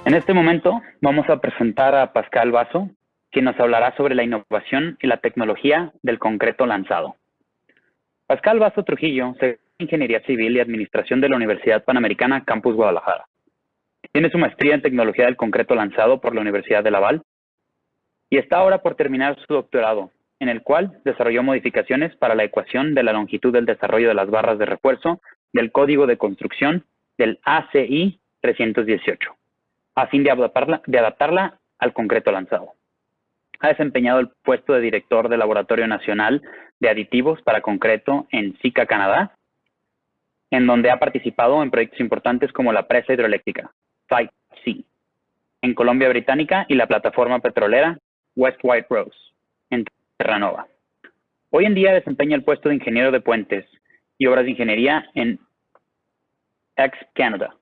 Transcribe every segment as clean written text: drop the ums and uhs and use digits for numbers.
En este momento vamos a presentar a Pascal Basso, quien nos hablará sobre la innovación y la tecnología del concreto lanzado. Pascal Basso Trujillo se graduó en Ingeniería Civil y Administración de la Universidad Panamericana Campus Guadalajara. Tiene su maestría en Tecnología del Concreto Lanzado por la Universidad de Laval y está ahora por terminar su doctorado, en el cual desarrolló modificaciones para la ecuación de la longitud del desarrollo de las barras de refuerzo del código de construcción del ACI 318, a fin de adaptarla al concreto lanzado. Ha desempeñado el puesto de director del Laboratorio Nacional de Aditivos para Concreto en SICA, Canadá, en donde ha participado en proyectos importantes como la presa hidroeléctrica Site C en Colombia Británica y la plataforma petrolera West White Rose en Terranova. Hoy en día desempeña el puesto de ingeniero de puentes y obras de ingeniería en Canadá.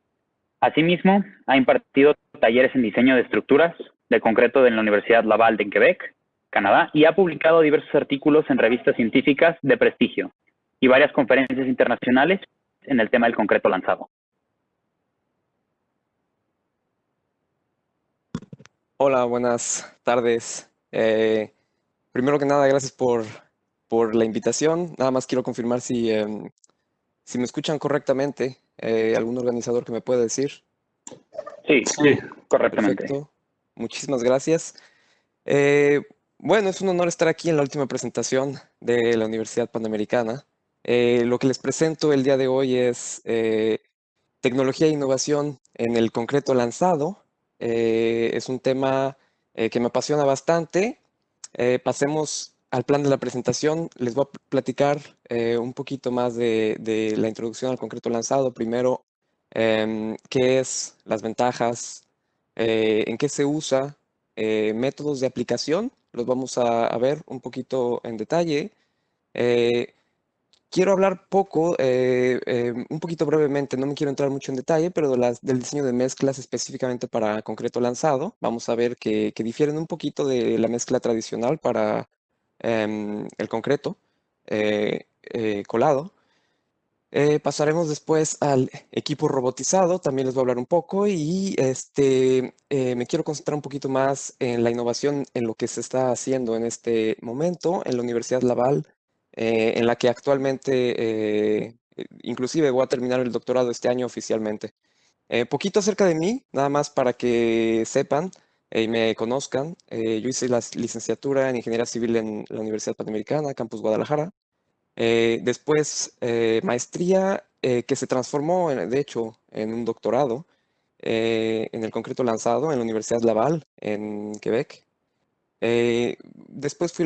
Asimismo, ha impartido talleres en diseño de estructuras de concreto en la Universidad Laval de Quebec, Canadá, y ha publicado diversos artículos en revistas científicas de prestigio y varias conferencias internacionales en el tema del concreto lanzado. Hola, buenas tardes. Primero que nada, gracias por la invitación. Nada más quiero confirmar si me escuchan correctamente. ¿Algún organizador que me pueda decir? Sí, correctamente. Perfecto. Muchísimas gracias. Bueno, es un honor estar aquí en la última presentación de la Universidad Panamericana. Lo que les presento el día de hoy es tecnología e innovación en el concreto lanzado. Es un tema que me apasiona bastante. Pasemos al plan de la presentación. Les voy a platicar un poquito más de la introducción al concreto lanzado. Primero, qué es, las ventajas, en qué se usa, métodos de aplicación. Los vamos a ver un poquito en detalle. Eh, Quiero hablar un poquito brevemente, no me quiero entrar mucho en detalle, pero del diseño de mezclas específicamente para concreto lanzado. Vamos a ver que difieren un poquito de la mezcla tradicional para el concreto colado. Pasaremos después al equipo robotizado, también les voy a hablar un poco y me quiero concentrar un poquito más en la innovación en lo que se está haciendo en este momento en la Universidad Laval, en la que actualmente, inclusive voy a terminar el doctorado este año oficialmente. Poquito acerca de mí, nada más para que sepan y me conozcan. Yo hice la licenciatura en Ingeniería Civil en la Universidad Panamericana, Campus Guadalajara. Después, maestría que se transformó, de hecho, en un doctorado en el concreto lanzado en la Universidad Laval, en Quebec. Después fui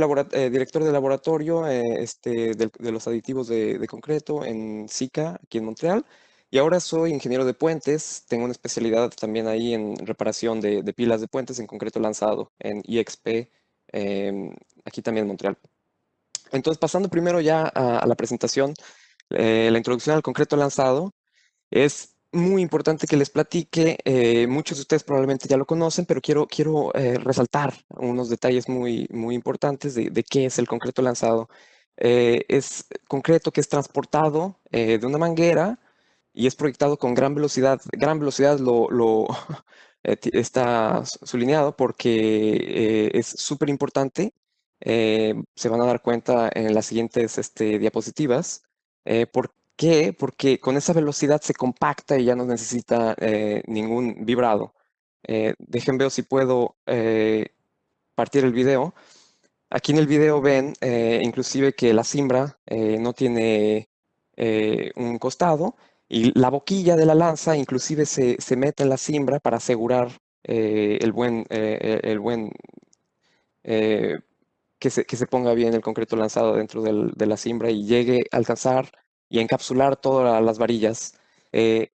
director de laboratorio de los aditivos de concreto en SICA, aquí en Montreal. Y ahora soy ingeniero de puentes. Tengo una especialidad también ahí en reparación de pilas de puentes en concreto lanzado en IXP, aquí también en Montreal. Entonces, pasando primero ya a la presentación, la introducción al concreto lanzado, es muy importante que les platique. Muchos de ustedes probablemente ya lo conocen, pero quiero resaltar unos detalles muy importantes de qué es el concreto lanzado. Es concreto que es transportado de una manguera y es proyectado con gran velocidad. Gran velocidad está sulineado porque es súper importante. Se van a dar cuenta en las siguientes diapositivas. ¿Por qué? Porque con esa velocidad se compacta y ya no necesita ningún vibrado. Dejen ver si puedo partir el video. Aquí en el video ven inclusive que la cimbra no tiene un costado y la boquilla de la lanza inclusive se mete en la cimbra para asegurar el buen que se ponga bien el concreto lanzado dentro de la cimbra y llegue a alcanzar y encapsular todas las varillas. Eh,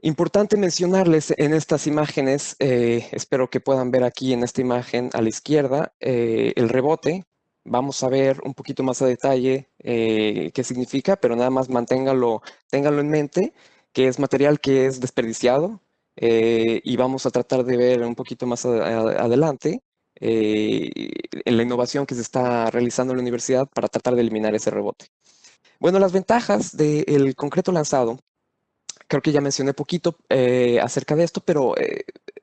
Importante mencionarles en estas imágenes, espero que puedan ver aquí en esta imagen a la izquierda, el rebote. Vamos a ver un poquito más a detalle qué significa, pero nada más ténganlo en mente, que es material que es desperdiciado, y vamos a tratar de ver un poquito más adelante eh, en la innovación que se está realizando en la universidad para tratar de eliminar ese rebote. Bueno, las ventajas del concreto lanzado creo que ya mencioné poquito acerca de esto, pero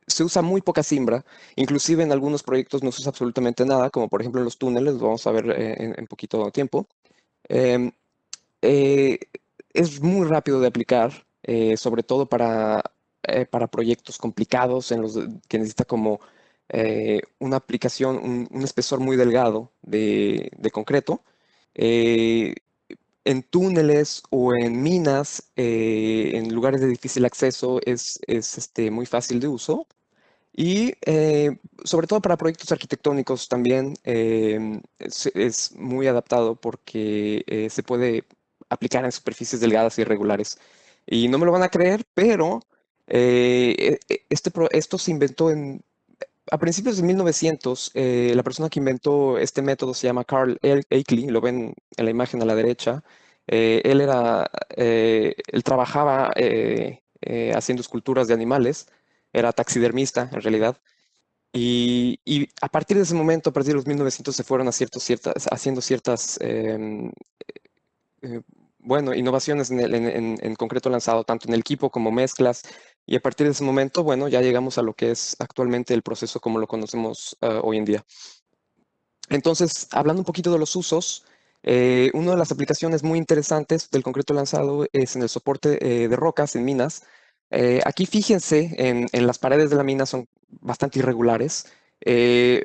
se usa muy poca cimbra. Inclusive en algunos proyectos no se usa absolutamente nada, como por ejemplo en los túneles, lo vamos a ver en poquito tiempo. Em, eh, es muy rápido de aplicar, sobre todo para proyectos complicados en los que necesita como una aplicación, un espesor muy delgado de concreto. Eh, en túneles o en minas, en lugares de difícil acceso, es muy fácil de uso. Y sobre todo para proyectos arquitectónicos también es muy adaptado porque se puede aplicar en superficies delgadas y irregulares. Y no me lo van a creer, pero esto se inventó a principios de 1900. La persona que inventó este método se llama Carl Akeley, lo ven en la imagen a la derecha. Él trabajaba haciendo esculturas de animales, era taxidermista en realidad. Y a partir de ese momento, a partir de los 1900, se fueron haciendo ciertas eh, bueno, innovaciones en concreto lanzado, tanto en el equipo como mezclas. Y a partir de ese momento, bueno, ya llegamos a lo que es actualmente el proceso como lo conocemos hoy en día. Entonces, hablando un poquito de los usos, una de las aplicaciones muy interesantes del concreto lanzado es en el soporte de rocas en minas. Aquí fíjense en las paredes de la mina, son bastante irregulares. Eh,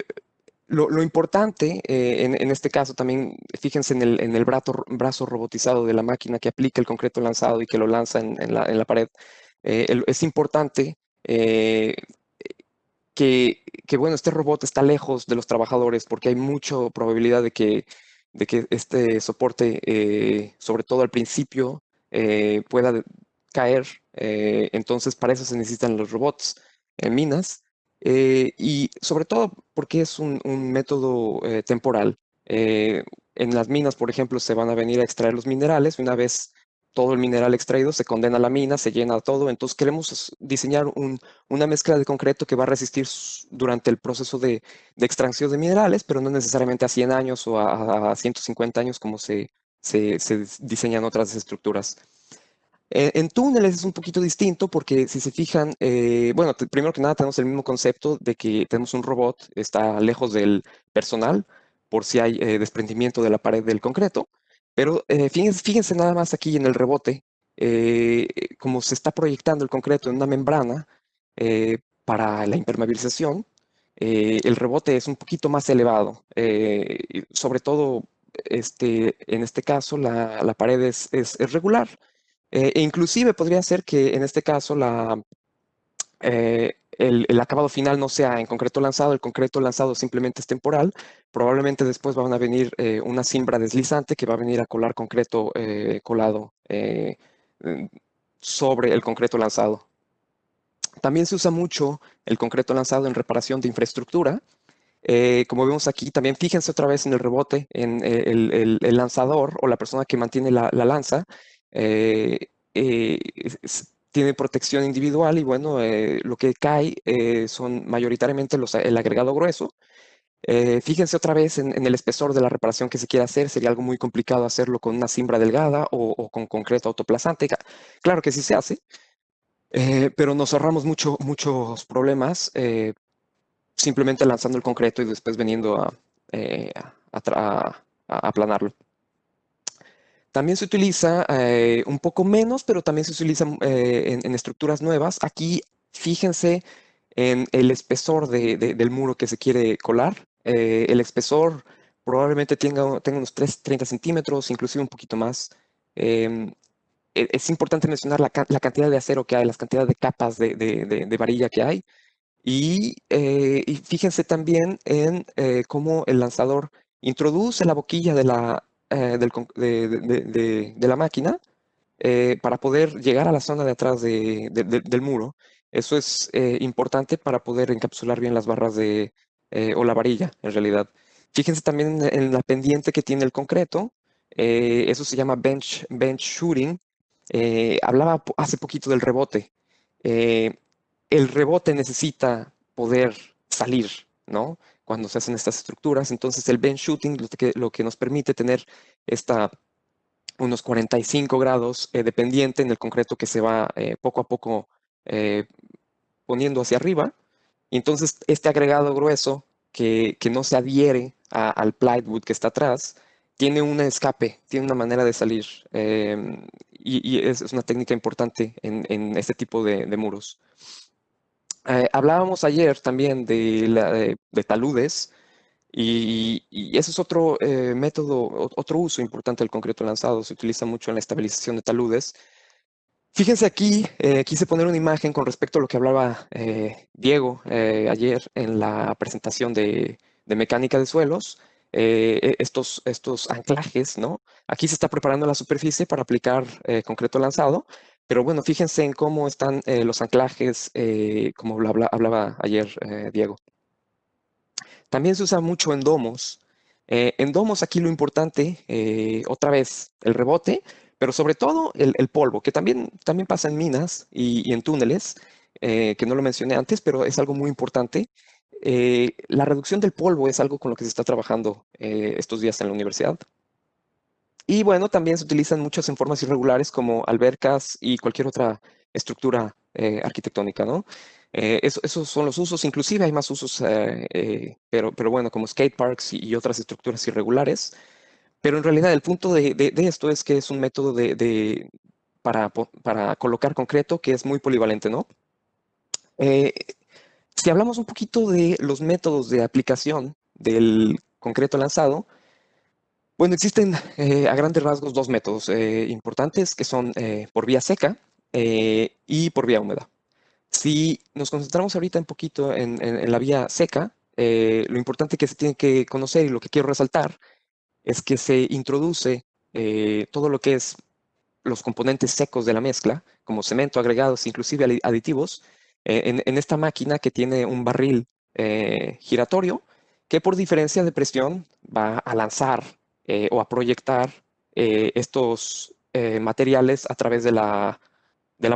lo importante en este caso también, fíjense en el brazo robotizado de la máquina que aplica el concreto lanzado y que lo lanza en la pared. Es importante bueno, este robot está lejos de los trabajadores porque hay mucha probabilidad de que este soporte, sobre todo al principio, pueda caer. Entonces, para eso se necesitan los robots en minas. Y sobre todo porque es un método temporal. Eh, en las minas, por ejemplo, se van a venir a extraer los minerales. Una vez todo el mineral extraído, se condena a la mina, se llena todo. Entonces, queremos diseñar una mezcla de concreto que va a resistir durante el proceso de extracción de minerales, pero no necesariamente a 100 años o a 150 años como se diseñan otras estructuras. En túneles es un poquito distinto porque si se fijan, bueno, primero que nada tenemos el mismo concepto de que tenemos un robot, está lejos del personal por si hay desprendimiento de la pared del concreto, pero fíjense nada más aquí en el rebote, como se está proyectando el concreto en una membrana para la impermeabilización. El rebote es un poquito más elevado, y sobre todo en este caso la pared es regular. E inclusive podría ser que en este caso el acabado final no sea en concreto lanzado, el concreto lanzado simplemente es temporal. Probablemente después van a venir una cimbra deslizante que va a venir a colar concreto colado mm, sobre el concreto lanzado. También se usa mucho el concreto lanzado en reparación de infraestructura. Como vemos aquí, también fíjense otra vez en el rebote, en el lanzador o la persona que mantiene la lanza, eh, tiene protección individual y bueno, lo que cae son mayoritariamente el agregado grueso. Fíjense otra vez en el espesor de la reparación que se quiere hacer. Sería algo muy complicado hacerlo con una cimbra delgada o con concreto autoplazante. Claro que sí se hace, pero nos ahorramos muchos problemas simplemente lanzando el concreto y después veniendo a aplanarlo. También se utiliza un poco menos, pero también se utiliza en estructuras nuevas. Aquí fíjense en el espesor del muro que se quiere colar. El espesor probablemente tenga unos 30 centímetros, inclusive un poquito más. Em, es importante mencionar la cantidad de acero que hay, las cantidades de capas de varilla que hay. Y fíjense también en cómo el lanzador introduce la boquilla de la máquina para poder llegar a la zona de atrás del muro. Eso es importante para poder encapsular bien las barras o la varilla, en realidad. Fíjense también en la pendiente que tiene el concreto. Eso se llama bench shooting. Hablaba hace poquito del rebote. Eh, el rebote necesita poder salir, ¿no? Cuando se hacen estas estructuras. Entonces, el bench shooting lo que nos permite tener esta unos 45 grados de pendiente en el concreto que se va poco a poco eh, poniendo hacia arriba. Y entonces este agregado grueso que no se adhiere al plywood que está atrás, tiene un escape, tiene una manera de salir. Y es una técnica importante en este tipo de muros. Hablábamos ayer también de taludes. Y ese es otro método, otro uso importante del concreto lanzado. Se utiliza mucho en la estabilización de taludes. Fíjense aquí, quise poner una imagen con respecto a lo que hablaba Diego ayer en la presentación de mecánica de suelos. Estos anclajes, ¿no? Aquí se está preparando la superficie para aplicar concreto lanzado, pero bueno, fíjense en cómo están los anclajes, como lo hablaba ayer Diego. También se usa mucho en domos. En domos aquí lo importante, otra vez, el rebote, pero sobre todo el polvo, que también pasa en minas y en túneles, que no lo mencioné antes, pero es algo muy importante. La reducción del polvo es algo con lo que se está trabajando estos días en la universidad. Y bueno, también se utilizan muchas en formas irregulares como albercas y cualquier otra estructura arquitectónica, ¿no? Esos son los usos, inclusive hay más usos, pero bueno, como skate parks y otras estructuras irregulares. Pero en realidad el punto de esto es que es un método para colocar concreto que es muy polivalente, ¿no? Eh, si hablamos un poquito de los métodos de aplicación del concreto lanzado, bueno, existen a grandes rasgos dos métodos importantes que son por vía seca y por vía húmeda. Si nos concentramos ahorita un poquito en la vía seca, lo importante que se tiene que conocer y lo que quiero resaltar es que se introduce todo lo que es los componentes secos de la mezcla, como cemento, agregados, inclusive aditivos, en esta máquina que tiene un barril giratorio que por diferencia de presión va a lanzar o a proyectar estos materiales a través de la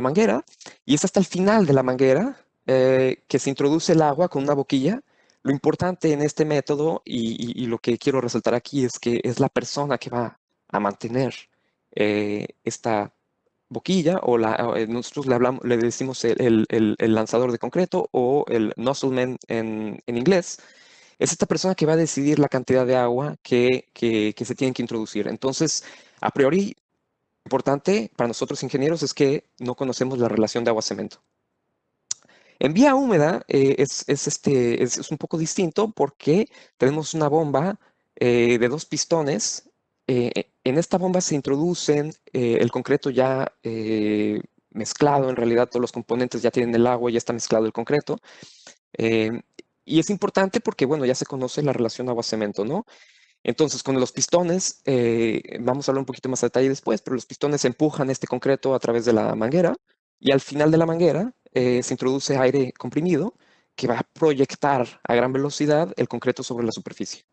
manguera y es hasta el final de la manguera que se introduce el agua con una boquilla. Lo importante en este método y lo que quiero resaltar aquí es que es la persona que va a mantener esta boquilla nosotros le decimos el lanzador de concreto o el nozzleman en inglés. Es esta persona que va a decidir la cantidad de agua que se tiene que introducir. Entonces, a priori, importante para nosotros ingenieros es que no conocemos la relación de agua-cemento. En vía húmeda es un poco distinto porque tenemos una bomba de dos pistones. En esta bomba se introducen el concreto ya mezclado. En realidad todos los componentes ya tienen el agua, ya está mezclado el concreto. Eh, y es importante porque, bueno, ya se conoce la relación agua-cemento, ¿no? Entonces, con los pistones, vamos a hablar un poquito más a detalle después, pero los pistones empujan este concreto a través de la manguera y al final de la manguera se introduce aire comprimido que va a proyectar a gran velocidad el concreto sobre la superficie.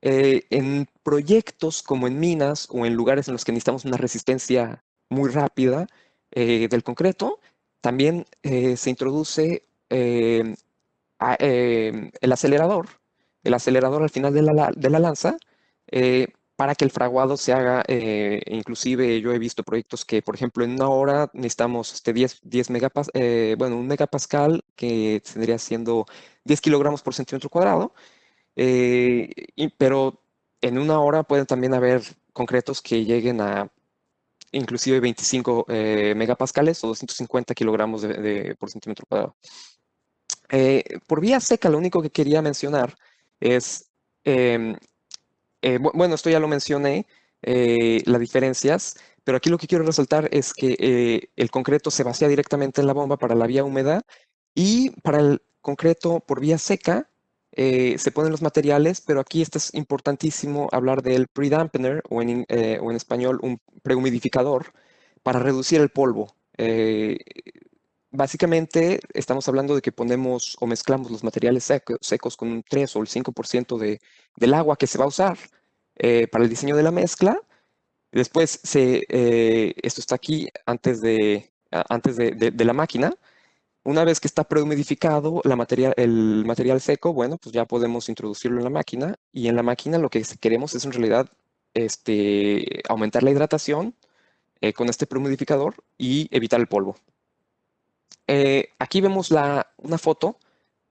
En proyectos como en minas o en lugares en los que necesitamos una resistencia muy rápida del concreto, también se introduce el acelerador, al final de la lanza, para que el fraguado se haga. Inclusive yo he visto proyectos que, por ejemplo, en una hora necesitamos 10 bueno, un megapascal que tendría siendo 10 kilogramos por centímetro cuadrado, pero en una hora pueden también haber concretos que lleguen a inclusive 25 megapascales o 250 kilogramos por centímetro cuadrado. Por vía seca, lo único que quería mencionar es, em, bueno, esto ya lo mencioné, las diferencias, pero aquí lo que quiero resaltar es que el concreto se vacía directamente en la bomba para la vía húmeda y para el concreto por vía seca se ponen los materiales, pero aquí esto es importantísimo hablar del pre-dampener o en español un prehumidificador para reducir el polvo. Básicamente estamos hablando de que ponemos o mezclamos los materiales secos con un 3 o el 5% del agua que se va a usar para el diseño de la mezcla. Después, esto está aquí antes de la máquina. Una vez que está prehumidificado el material seco, bueno, pues ya podemos introducirlo en la máquina. Y en la máquina lo que queremos es en realidad aumentar la hidratación con este prehumidificador y evitar el polvo. Aquí vemos una foto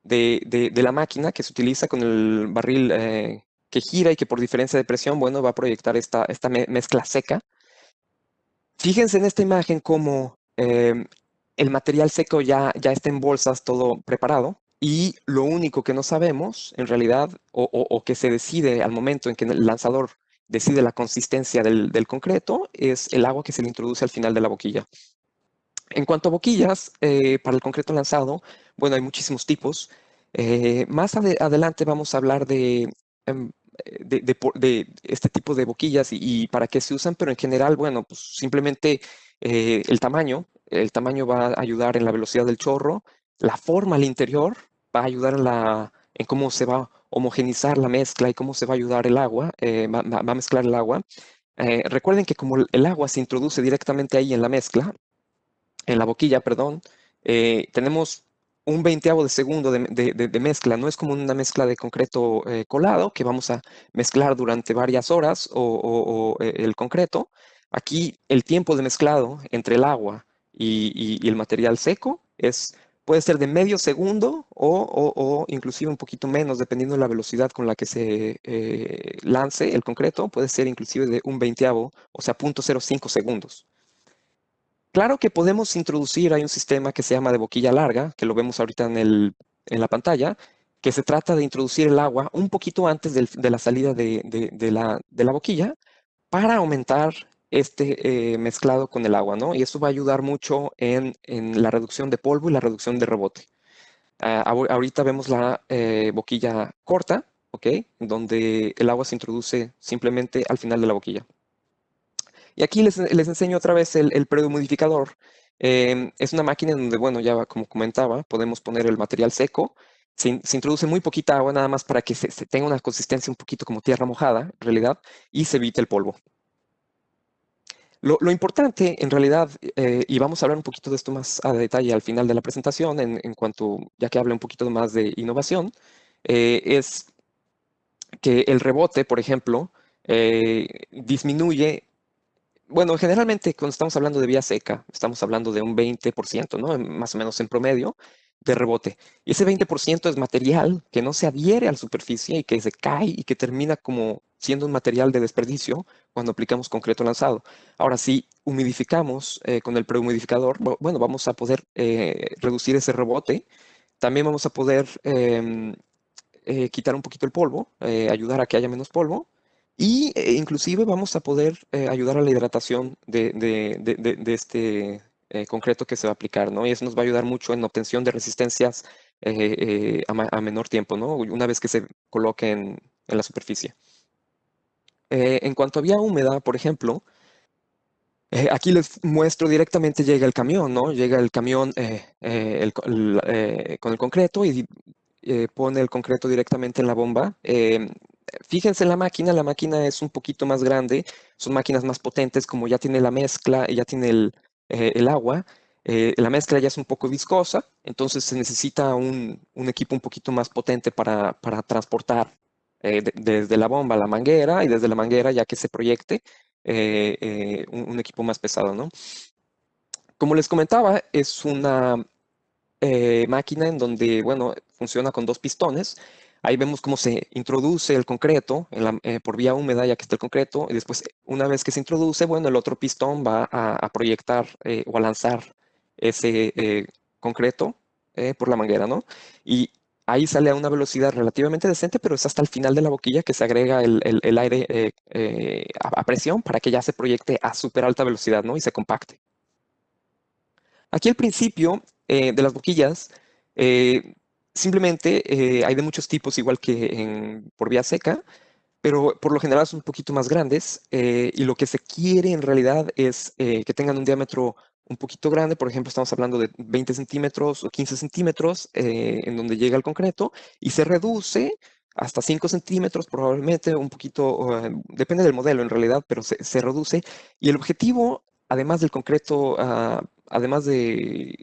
de la máquina que se utiliza con el barril que gira y que por diferencia de presión, bueno, va a proyectar esta mezcla seca. Fíjense en esta imagen cómo el material seco ya está en bolsas, todo preparado, y lo único que no sabemos, en realidad, o que se decide al momento en que el lanzador decide la consistencia del concreto, es el agua que se le introduce al final de la boquilla. En cuanto a boquillas, para el concreto lanzado, bueno, hay muchísimos tipos. Más adelante vamos a hablar em, de este tipo de boquillas y para qué se usan, pero en general, bueno, pues simplemente el tamaño va a ayudar en la velocidad del chorro, la forma al interior va a ayudar en cómo se va a homogenizar la mezcla y cómo se va a ayudar el agua, va a mezclar el agua. Recuerden que como el agua se introduce directamente ahí en la boquilla, perdón, tenemos un veinteavo de segundo de mezcla. No es como una mezcla de concreto colado que vamos a mezclar durante varias horas o el concreto. Aquí el tiempo de mezclado entre el agua y el material seco puede ser de medio segundo o inclusive un poquito menos, dependiendo de la velocidad con la que se lance el concreto. Puede ser inclusive de un veinteavo, o sea, 0.05 segundos. Claro que podemos introducir, hay un sistema que se llama de boquilla larga, que lo vemos ahorita en la pantalla, que se trata de introducir el agua un poquito antes de la salida de la boquilla para aumentar mezclado con el agua, ¿no? Y eso va a ayudar mucho en la reducción de polvo y la reducción de rebote. Ahorita vemos la boquilla corta, ¿ok? Donde el agua se introduce simplemente al final de la boquilla. Y aquí les enseño otra vez el prehumidificador. Es una máquina en donde, bueno, ya como comentaba, podemos poner el material seco. Se introduce muy poquita agua nada más para que se tenga una consistencia un poquito como tierra mojada, en realidad, y se evite el polvo. Lo importante, en realidad, y vamos a hablar un poquito de esto más a detalle al final de la presentación, en cuanto, ya que hable un poquito más de innovación, es que el rebote, por ejemplo, disminuye. Bueno, generalmente cuando estamos hablando de vía seca, estamos hablando de un 20%, ¿no? Más o menos en promedio de rebote. Y ese 20% es material que no se adhiere a la superficie y que se cae y que termina como siendo un material de desperdicio cuando aplicamos concreto lanzado. Ahora, si humidificamos con el prehumidificador, bueno, vamos a poder reducir ese rebote. También vamos a poder quitar un poquito el polvo, ayudar a que haya menos polvo y inclusive vamos a poder ayudar a la hidratación de este concreto que se va a aplicar, ¿no? Y eso nos va a ayudar mucho en obtención de resistencias a menor tiempo, ¿no? Una vez que se coloque en la superficie. En cuanto a vía húmeda, por ejemplo, aquí les muestro directamente llega el camión, ¿no? Llega el camión con el concreto y pone el concreto directamente en la bomba. Fíjense en la máquina es un poquito más grande, son máquinas más potentes, como ya tiene la mezcla y ya tiene el agua. La mezcla ya es un poco viscosa, entonces se necesita un equipo un poquito más potente para transportar desde la bomba a la manguera y desde la manguera ya que se proyecte un equipo más pesado, ¿no? Como les comentaba, es una máquina en donde, bueno, funciona con dos pistones. Ahí vemos cómo se introduce el concreto por vía húmeda, ya que está el concreto, y después, una vez que se introduce, bueno, el otro pistón va a proyectar o a lanzar ese concreto por la manguera, ¿no? Y ahí sale a una velocidad relativamente decente, pero es hasta el final de la boquilla que se agrega el aire a presión para que ya se proyecte a súper alta velocidad, ¿no? Y se compacte. Aquí al principio de las boquillas, eh, simplemente hay de muchos tipos, igual que por vía seca, pero por lo general son un poquito más grandes y lo que se quiere en realidad es que tengan un diámetro un poquito grande. Por ejemplo, estamos hablando de 20 centímetros o 15 centímetros en donde llega el concreto y se reduce hasta 5 centímetros, probablemente un poquito, depende del modelo en realidad, pero se reduce. Y el objetivo, además del concreto, además del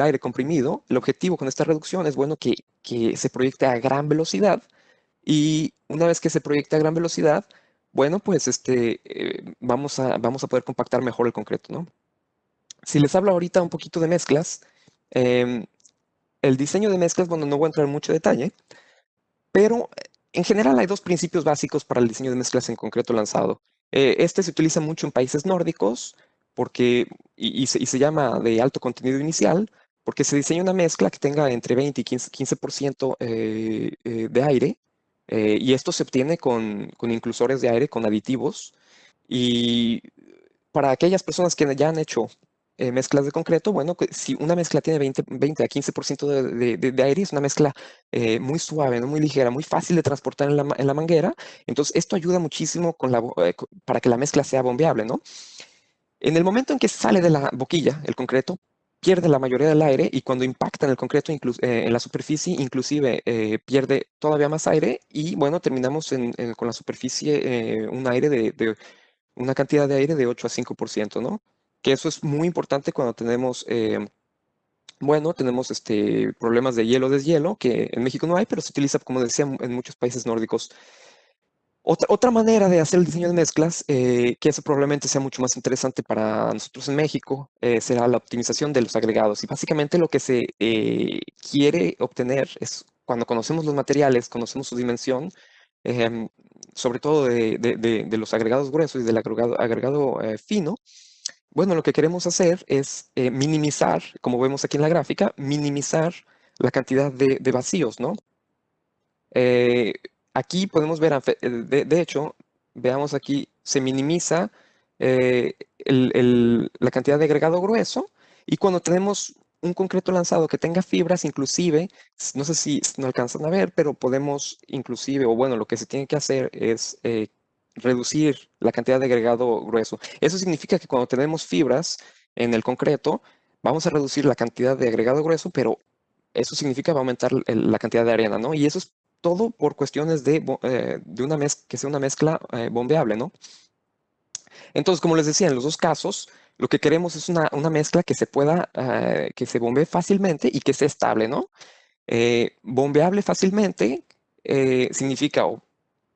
aire comprimido, el objetivo con esta reducción es, bueno, que se proyecte a gran velocidad y una vez que se proyecta a gran velocidad, bueno, pues vamos a poder compactar mejor el concreto, ¿no? Si les hablo ahorita un poquito de mezclas, em, el diseño de mezclas, bueno, no voy a entrar en mucho detalle, pero en general hay dos principios básicos para el diseño de mezclas en concreto lanzado. Este se utiliza mucho en países nórdicos porque, y se llama de alto contenido inicial, porque se diseña una mezcla que tenga entre 20 y 15% de aire, y esto se obtiene con inclusores de aire, con aditivos. Y para aquellas personas que ya han hecho mezclas de concreto, bueno, si una mezcla tiene 20 a 15% de aire, es una mezcla muy suave, ¿no? Muy ligera, muy fácil de transportar en la manguera. Entonces, esto ayuda muchísimo para que la mezcla sea bombeable, ¿no? En el momento en que sale de la boquilla, el concreto pierde la mayoría del aire y cuando impacta en el concreto, en la superficie, inclusive pierde todavía más aire y bueno, terminamos con la superficie una cantidad de aire de 8 a 5%, ¿no? Que eso es muy importante cuando tenemos, bueno, tenemos problemas de hielo, deshielo, que en México no hay, pero se utiliza, como decía, en muchos países nórdicos. Otra manera de hacer el diseño de mezclas, que eso probablemente sea mucho más interesante para nosotros en México, será la optimización de los agregados. Y básicamente lo que se quiere obtener es cuando conocemos los materiales, conocemos su dimensión, em, sobre todo de los agregados gruesos y del agregado fino. Bueno, lo que queremos hacer es minimizar, como vemos aquí en la gráfica, minimizar la cantidad de vacíos, ¿no? Eh, Aquí podemos ver, de hecho, veamos aquí, se minimiza la cantidad de agregado grueso y cuando tenemos un concreto lanzado que tenga fibras, inclusive, no sé si no alcanzan a ver, pero podemos inclusive, o bueno, lo que se tiene que hacer es reducir la cantidad de agregado grueso. Eso significa que cuando tenemos fibras en el concreto, vamos a reducir la cantidad de agregado grueso, pero eso significa va a aumentar la cantidad de arena, ¿no? Y eso es todo por cuestiones de que sea una mezcla bombeable, ¿no? Entonces, como les decía, en los dos casos, lo que queremos es una mezcla que se pueda, que se bombee fácilmente y que sea estable, ¿no? Bombeable fácilmente significa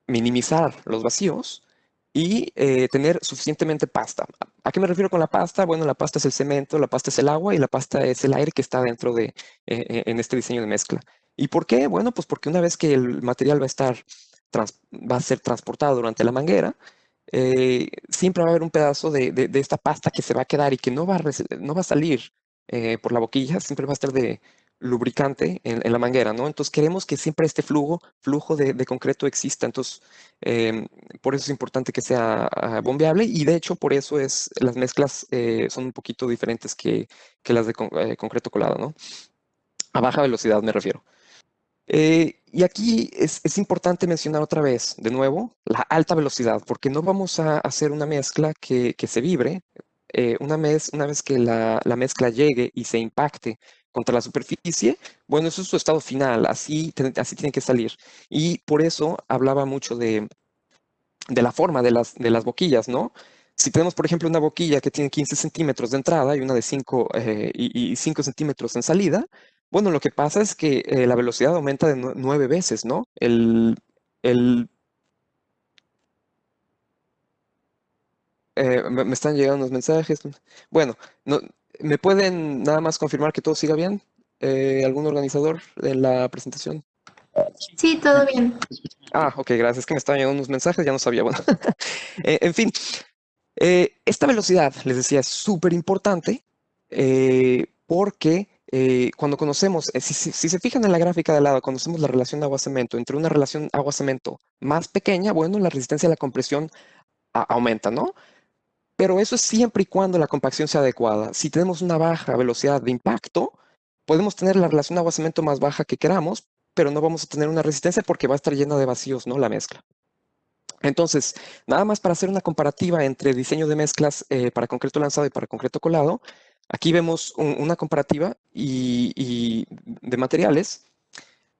minimizar los vacíos y tener suficientemente pasta. ¿A qué me refiero con la pasta? Bueno, la pasta es el cemento, la pasta es el agua y la pasta es el aire que está dentro en este diseño de mezcla. ¿Y por qué? Bueno, pues porque una vez que el material va a ser transportado durante la manguera, siempre va a haber un pedazo de esta pasta que se va a quedar y que no va a salir por la boquilla, siempre va a estar de lubricante en la manguera, ¿no? Entonces queremos que siempre este flujo de concreto exista. Entonces, em, por eso es importante que sea bombeable y de hecho por eso las mezclas son un poquito diferentes que las de concreto colado, ¿no? A baja velocidad me refiero. Y aquí es importante mencionar otra vez, de nuevo, la alta velocidad, porque no vamos a hacer una mezcla que se vibre. Una vez que la mezcla llegue y se impacte contra la superficie, bueno, eso es su estado final, así tiene que salir. Y por eso hablaba mucho de la forma de las boquillas, ¿no? Si tenemos, por ejemplo, una boquilla que tiene 15 centímetros de entrada y una de 5 y 5 centímetros en salida, bueno, lo que pasa es que la velocidad aumenta de 9 veces, ¿no? El, me están llegando unos mensajes. Bueno, no, ¿me pueden nada más confirmar que todo siga bien? ¿Algún organizador de la presentación? Sí, todo bien. Ah, ok, gracias. Es que me estaban llegando unos mensajes, ya no sabía. Bueno, en fin, esta velocidad, les decía, es súper importante porque cuando conocemos, si se fijan en la gráfica de lado, conocemos la relación agua-cemento. Entre una relación agua-cemento más pequeña, bueno, la resistencia a la compresión aumenta, ¿no? Pero eso es siempre y cuando la compacción sea adecuada. Si tenemos una baja velocidad de impacto, podemos tener la relación agua-cemento más baja que queramos, pero no vamos a tener una resistencia porque va a estar llena de vacíos, ¿no? La mezcla. Entonces, nada más para hacer una comparativa entre diseño de mezclas para concreto lanzado y para concreto colado, aquí vemos una comparativa de materiales.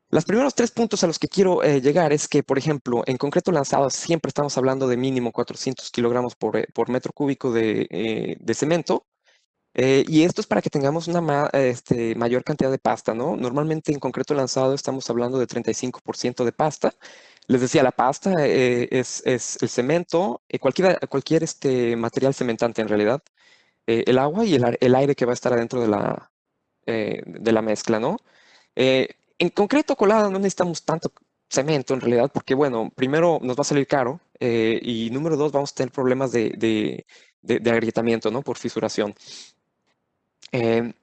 Los primeros tres puntos a los que quiero llegar es que, por ejemplo, en concreto lanzado siempre estamos hablando de mínimo 400 kilogramos por metro cúbico de cemento. Y esto es para que tengamos una mayor cantidad de pasta, ¿no? Normalmente en concreto lanzado estamos hablando de 35% de pasta. Les decía, la pasta es el cemento, cualquier material cementante en realidad, el agua y el aire que va a estar adentro de la mezcla, ¿no? En concreto, colada, no necesitamos tanto cemento en realidad, porque bueno, primero nos va a salir caro y número dos, vamos a tener problemas de agrietamiento, ¿no? Por fisuración. Eh,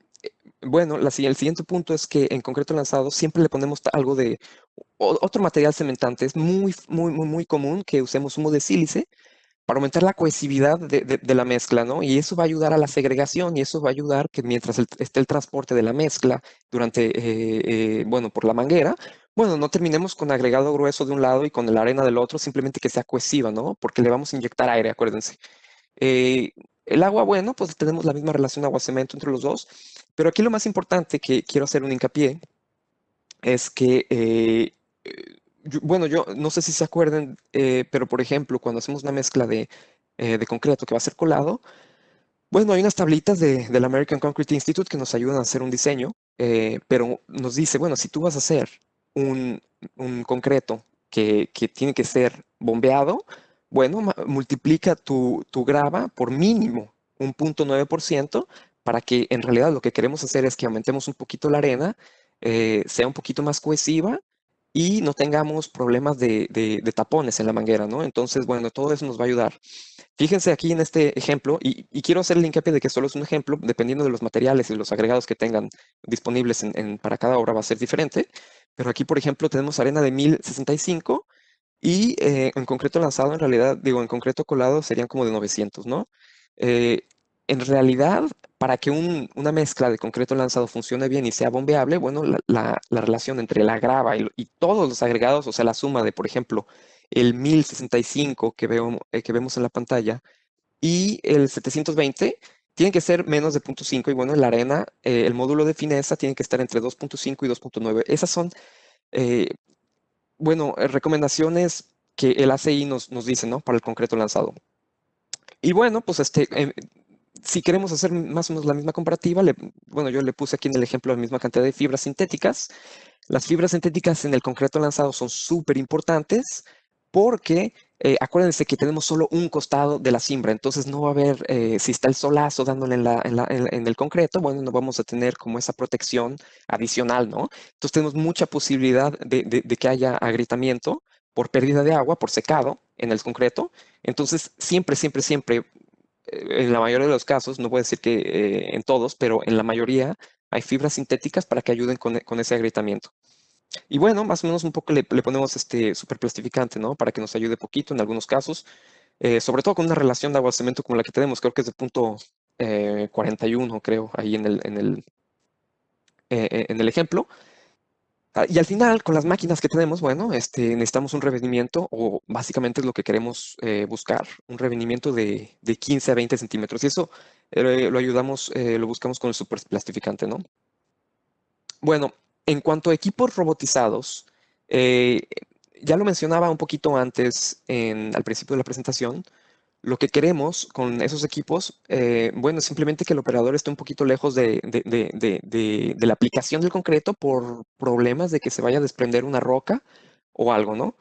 bueno, el siguiente punto es que en concreto lanzado siempre le ponemos algo de otro material cementante. Es muy común que usemos humo de sílice para aumentar la cohesividad de la mezcla, ¿no? Y eso va a ayudar a la segregación y eso va a ayudar que mientras esté el transporte de la mezcla bueno, por la manguera, bueno, no terminemos con agregado grueso de un lado y con la arena del otro, simplemente que sea cohesiva, ¿no? Porque le vamos a inyectar aire, acuérdense. Eh, el agua, bueno, pues tenemos la misma relación agua-cemento entre los dos, pero aquí lo más importante que quiero hacer un hincapié es que, bueno, yo no sé si se acuerdan, pero por ejemplo, cuando hacemos una mezcla de concreto que va a ser colado, bueno, hay unas tablitas del American Concrete Institute que nos ayudan a hacer un diseño, pero nos dice, bueno, si tú vas a hacer un, un concreto que tiene que ser bombeado, bueno, multiplica tu grava por mínimo un 0,9% para que en realidad lo que queremos hacer es que aumentemos un poquito la arena, sea un poquito más cohesiva y no tengamos problemas de tapones en la manguera, ¿no? Entonces, bueno, todo eso nos va a ayudar. Fíjense aquí en este ejemplo, y quiero hacer el hincapié de que solo es un ejemplo, dependiendo de los materiales y los agregados que tengan disponibles para cada obra va a ser diferente, pero aquí, por ejemplo, tenemos arena de 1065 y en concreto lanzado, en realidad, digo, en concreto colado serían como de 900, ¿no? Eh, en realidad, para que una mezcla de concreto lanzado funcione bien y sea bombeable, bueno, la relación entre la grava y todos los agregados, o sea, la suma de, por ejemplo, el 1065 que vemos en la pantalla y el 720 tienen que ser menos de 0,5 y bueno, en la arena, el módulo de fineza tiene que estar entre 2,5 y 2,9. Esas son, eh, bueno, recomendaciones que el ACI nos dice, ¿no? Para el concreto lanzado. Y bueno, pues si queremos hacer más o menos la misma comparativa, bueno, yo le puse aquí en el ejemplo la misma cantidad de fibras sintéticas. Las fibras sintéticas en el concreto lanzado son súper importantes porque acuérdense que tenemos solo un costado de la cimbra, entonces no va a haber, si está el solazo dándole en el concreto, bueno, no vamos a tener como esa protección adicional, ¿no? Entonces tenemos mucha posibilidad de que haya agrietamiento por pérdida de agua, por secado en el concreto. Entonces, siempre, en la mayoría de los casos, no voy a decir que en todos, pero en la mayoría hay fibras sintéticas para que ayuden con ese agrietamiento. Y bueno, más o menos un poco le ponemos este superplastificante, ¿no? Para que nos ayude poquito en algunos casos, sobre todo con una relación de agua-cemento como la que tenemos, creo que es de punto 41, creo, ahí en el ejemplo. Y al final, con las máquinas que tenemos, bueno, necesitamos un revenimiento, o básicamente es lo que queremos buscar, un revenimiento de 15 a 20 centímetros. Y eso lo buscamos con el superplastificante, ¿no? Bueno, en cuanto a equipos robotizados, eh, ya lo mencionaba un poquito antes al principio de la presentación. Lo que queremos con esos equipos, bueno, es simplemente que el operador esté un poquito lejos de la aplicación del concreto por problemas de que se vaya a desprender una roca o algo, ¿no?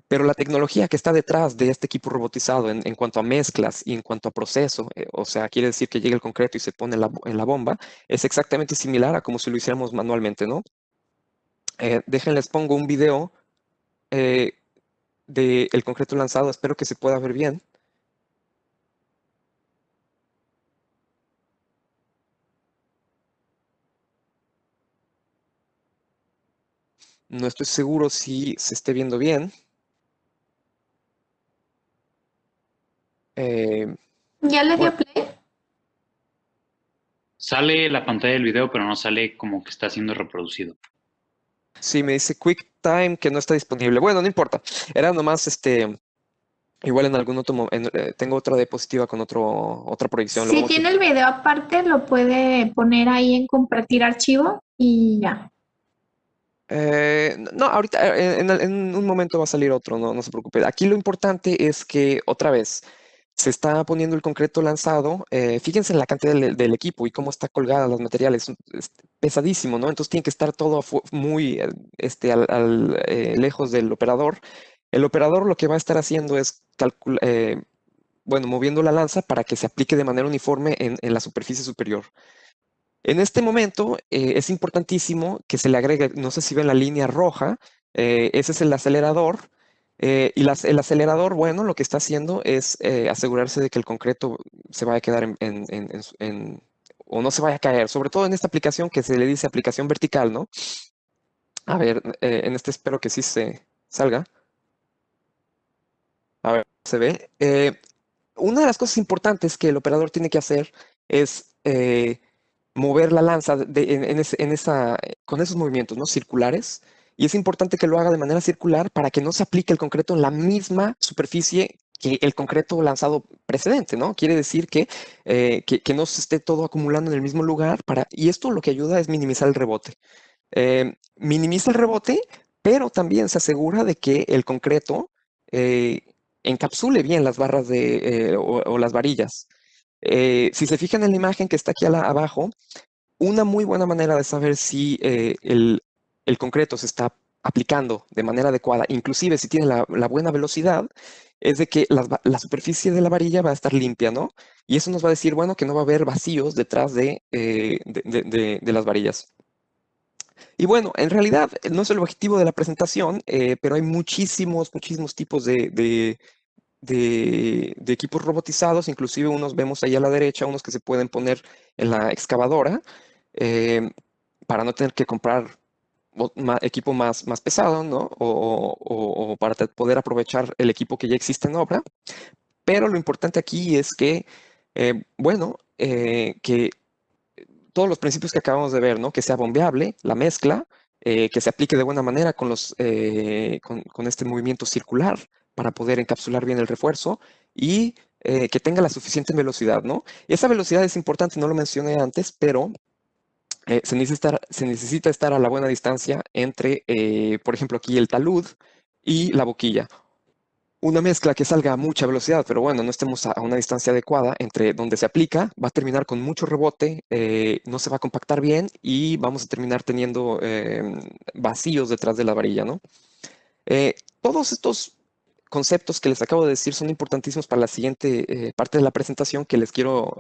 Pero la tecnología que está detrás de este equipo robotizado en cuanto a mezclas y en cuanto a proceso, o sea, quiere decir que llega el concreto y se pone en la bomba, es exactamente similar a como si lo hiciéramos manualmente, ¿no? Déjenles pongo un video eh, del concreto lanzado, espero que se pueda ver bien. No estoy seguro si se esté viendo bien. Eh, ¿Ya le dio bueno, play? Sale la pantalla del video, pero no sale como que está siendo reproducido. sí, me dice QuickTime que no está disponible. Bueno, no importa. Era nomás igual en algún otro tengo otra diapositiva con otra proyección. Lo Si vamos a tiene el video aparte, lo puede poner ahí en compartir archivo y ya. no, ahorita en un momento va a salir otro, no se preocupe. Aquí lo importante es que otra vez se está poniendo el concreto lanzado. Fíjense en la cantidad del equipo y cómo está colgada los materiales. Es pesadísimo, ¿no? Entonces tiene que estar todo muy lejos del operador. El operador lo que va a estar haciendo es moviendo la lanza para que se aplique de manera uniforme en la superficie superior. En este momento es importantísimo que se le agregue, no sé si ven la línea roja, ese es el acelerador. El acelerador, bueno, lo que está haciendo es asegurarse de que el concreto se vaya a quedar o no se vaya a caer, sobre todo en esta aplicación que se le dice aplicación vertical, ¿no? A ver, en este espero que sí se salga. A ver, se ve. Una de las cosas importantes que el operador tiene que hacer es mover la lanza con esos movimientos, ¿no? Circulares. Y es importante que lo haga de manera circular para que no se aplique el concreto en la misma superficie que el concreto lanzado precedente, ¿no? Quiere decir que no se esté todo acumulando en el mismo lugar y esto lo que ayuda es minimizar el rebote. Minimiza el rebote, pero también se asegura de que el concreto eh, encapsule bien las barras o las varillas. Si se fijan en la imagen que está aquí abajo, una muy buena manera de saber si el concreto se está aplicando de manera adecuada, inclusive si tiene la buena velocidad, es de que la superficie de la varilla va a estar limpia, ¿no? Y eso nos va a decir, bueno, que no va a haber vacíos detrás de las varillas. Y bueno, en realidad no es el objetivo de la presentación, pero hay muchísimos tipos de equipos robotizados, inclusive unos vemos ahí a la derecha, unos que se pueden poner en la excavadora eh, para no tener que comprar equipo más pesado, ¿no? O para poder aprovechar el equipo que ya existe en obra. Pero lo importante aquí es que, que todos los principios que acabamos de ver, ¿no? Que sea bombeable, la mezcla, que se aplique de buena manera con este movimiento circular para poder encapsular bien el refuerzo y que tenga la suficiente velocidad, ¿no? Y esa velocidad es importante, no lo mencioné antes, pero se necesita estar a la buena distancia entre, por ejemplo, aquí el talud y la boquilla. Una mezcla que salga a mucha velocidad, pero bueno, no estemos a una distancia adecuada entre donde se aplica, va a terminar con mucho rebote, no se va a compactar bien y vamos a terminar teniendo vacíos detrás de la varilla, ¿no? Todos estos conceptos que les acabo de decir son importantísimos para la siguiente parte de la presentación que les quiero